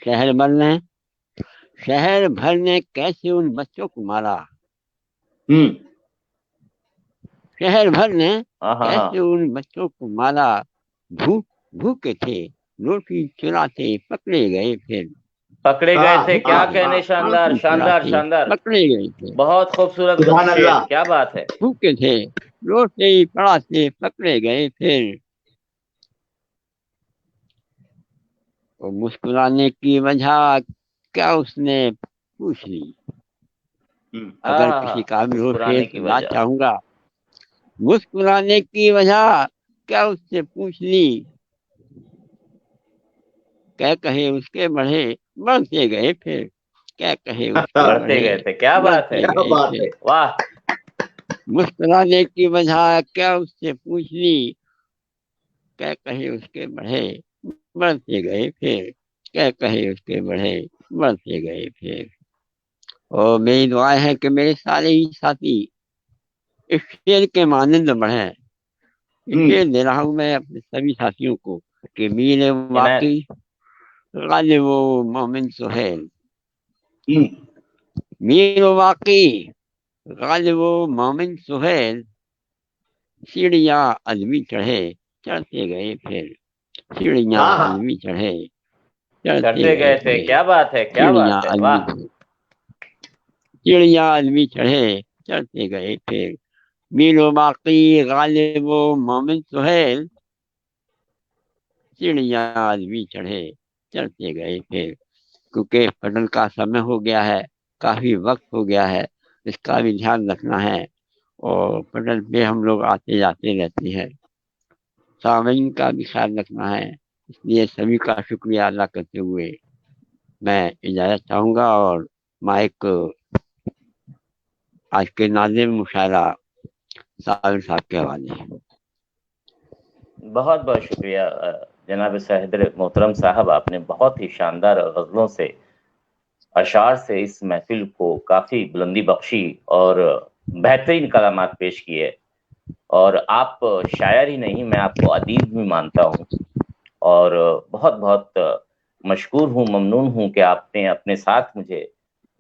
शहर भर ने कैसे उन बच्चों को मारा। शहर भर ने हाँ, कैसे उन बच्चों को मारा। भूख भूखे थे रोटी चुराते पकड़े गए फिर। पकड़े गए थे। क्या कहने, शानदार, रोटी शानदार, चुराते शानदार। पकड़े गए थे। बहुत खूबसूरत सुभान शेर, अल्लाह। क्या बात है। भूखे थे रोटी पड़ाते पकड़े गए फिर। और मुस्कुराने की वजह क्या उसने पूछ ली। अगर किसी काबिल हो शेर मुस्कुराने की सुनना वजह। चाहूंगा। मुस्कुराने की वजह क्या उससे पूछ ली। कह कहे उसके बढ़े बढ़ते गए फिर। क्या कहे उसके बढ़ते बढ़े गए थे, क्या बात है, बढ़ते क्या गए बात फिर। है। वाह। मुस्कुराने की वजह क्या उससे पूछ ली। क्या कहे उसके बढ़े बढ़ते गए फिर। क्या कहे उसके बढ़े बढ़ते गए फिर। और मेरी दुआ है कि मेरे सारे ही साथी इस शेर के मानंद बढ़े। ये शेर दे रहा हूँ मैं अपने सभी साथियों को कि मीर इनायत। वाकई गालिब मोमिन सुहेल। मीर वाकई गालिब मोमिन सुहेल, सीढ़ियाँ आदमी चढ़े चढ़ते गए फिर। सीढ़ियाँ हाँ हाँ, आदमी चढ़े चढ़ते चढ़ते गए गए थे, फिर। क्या बात है, क्या सीढ़ियाँ बात है, आदमी वाह। सीढ़ियाँ आदमी चढ़े चढ़ते गए फिर। मीर बाकी गालिब मोमिन सुहेल, चिड़िया आदमी चढ़े चढ़ते गए फिर, क्योंकि पटल का समय हो गया है, काफी वक्त हो गया है, इसका भी ध्यान रखना है। और पटल पे हम लोग आते जाते रहते हैं, सामयिक का भी ख्याल रखना है। इसलिए सभी का शुक्रिया अदा करते हुए मैं इजाजत चाहूंगा और माइक आज के नाज़िम मुशायरा साबिर साहब के हवाले। बहुत बहुत शुक्रिया जनाब सैयद मोहतरम साहब, आपने बहुत ही शानदार गजलों से, अशार से इस महफिल को काफी बुलंदी बख्शी और बेहतरीन कलामात पेश किए। और आप शायर ही नहीं, मैं आपको अदीब भी मानता हूँ और बहुत बहुत मशकूर हूँ, ममनून हूँ कि आपने अपने साथ मुझे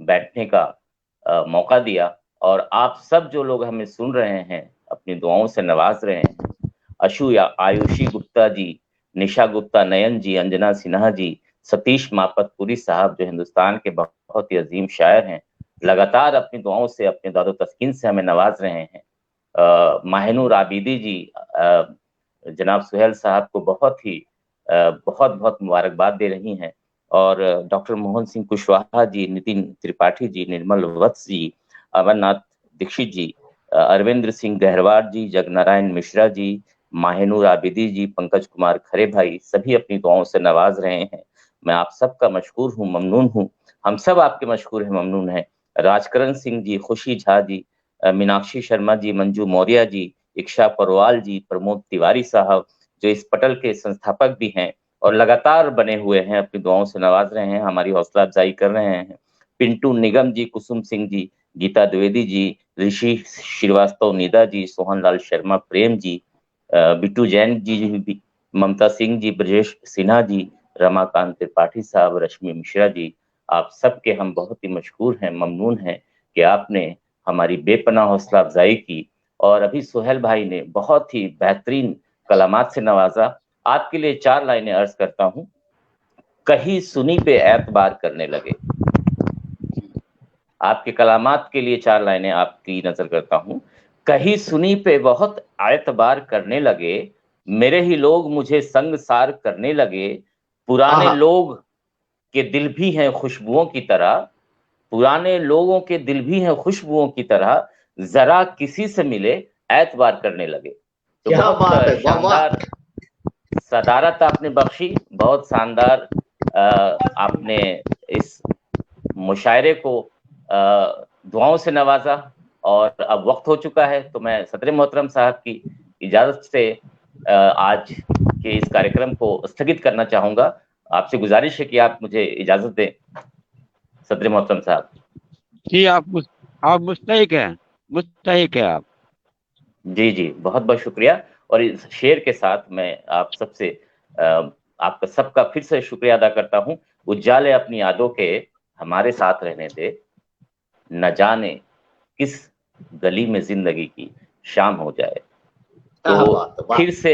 बैठने का मौका दिया। और आप सब जो लोग हमें सुन रहे हैं, अपनी दुआओं से नवाज रहे हैं, अशु या आयुषी गुप्ता जी, निशा गुप्ता, नयन जी, अंजना सिन्हा जी, सतीश मापतपुरी साहब जो हिंदुस्तान के बहुत ही अजीम शायर हैं, लगातार अपनी दुआओं से, अपने दादो तस्कीन से हमें नवाज रहे हैं। माहिनूर आबिदी जी, जनाब सुहेल साहब को बहुत बहुत मुबारकबाद दे रही हैं। और डॉक्टर मोहन सिंह कुशवाहा जी, नितिन त्रिपाठी जी, निर्मल वत्स जी, अमरनाथ दीक्षित जी, अरविंद्र सिंह गहरवार जी, जगनारायण मिश्रा जी, माहिनूर आबिदी जी, पंकज कुमार खरे भाई, सभी अपनी दुआओं से नवाज रहे हैं। मैं आप सबका मशकूर हूँ, ममनून हूँ। हम सब आपके मशकूर हैं, ममनून हैं। राजकरण सिंह जी, खुशी झा जी, मीनाक्षी शर्मा जी, मंजू मौर्य जी, इक्शा परवाल जी, प्रमोद तिवारी साहब जो इस पटल के संस्थापक भी हैं और लगातार बने हुए हैं, अपनी दुआओं से नवाज रहे हैं, हमारी हौसला अफजाई कर रहे हैं। पिंटू निगम जी, कुसुम सिंह जी, गीता द्विवेदी जी, ऋषि श्रीवास्तव, निदा जी, सोहन लाल शर्मा, प्रेम जी, बिट्टू जैन जी, ममता सिंह जी, ब्रजेश सिन्हा जी, रमाकांत त्रिपाठी साहब, रश्मि मिश्रा जी, आप सबके हम बहुत ही मशहूर हैं, ममनून हैं कि आपने हमारी बेपनाह हौसला अफजाई की। और अभी सुहेल भाई ने बहुत ही बेहतरीन कलामात से नवाजा। आपके लिए 4 लाइनें अर्ज करता हूं। कहीं सुनी पे एतबार करने लगे, आपके कलामात के लिए 4 लाइनें आपकी नजर करता हूं। कहीं सुनी पे बहुत एतबार करने लगे, मेरे ही लोग मुझे संगसार करने लगे, पुराने लोग के दिल भी हैं खुशबुओं की तरह, पुराने लोगों के दिल भी हैं खुशबुओं की तरह, जरा किसी से मिले एतबार करने लगे। तो बहुत शानदार सदारत आपने बख्शी, बहुत शानदार आपने इस मुशायरे को दुआओं से नवाजा। और अब वक्त हो चुका है, तो मैं सदर मोहतरम साहब की इजाजत से आज के इस कार्यक्रम को स्थगित करना चाहूंगा। आपसे गुजारिश है कि आप मुझे इजाजत दें सदर मोहतरम साहब। जी, आप मुस्तहिक हैं आप। जी जी, बहुत बहुत शुक्रिया। और इस शेर के साथ मैं आप सबसे आपका सबका फिर से शुक्रिया अदा करता हूं। उजाले अपनी यादों के हमारे साथ रहने दे, न जाने किस गली में जिंदगी की शाम हो जाए। तो फिर से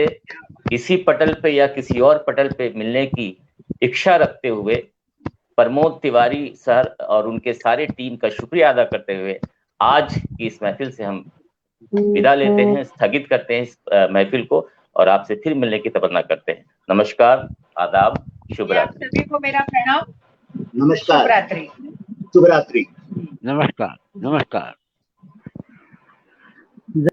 इसी पटल पे या किसी और पटल पे मिलने की इच्छा रखते हुए प्रमोद तिवारी सर और उनके सारे टीम का शुक्रिया अदा करते हुए आज की इस महफिल से हम विदा लेते हैं, स्थगित करते हैं इस महफिल को और आपसे फिर मिलने की तमन्ना करते हैं। नमस्कार, आदाब, शुभ रात्रि। सभी को मेरा प्रणाम, नमस्कार, शुभ रात्रि। शुभ रात्रि, नमस्कार, नमस्कार।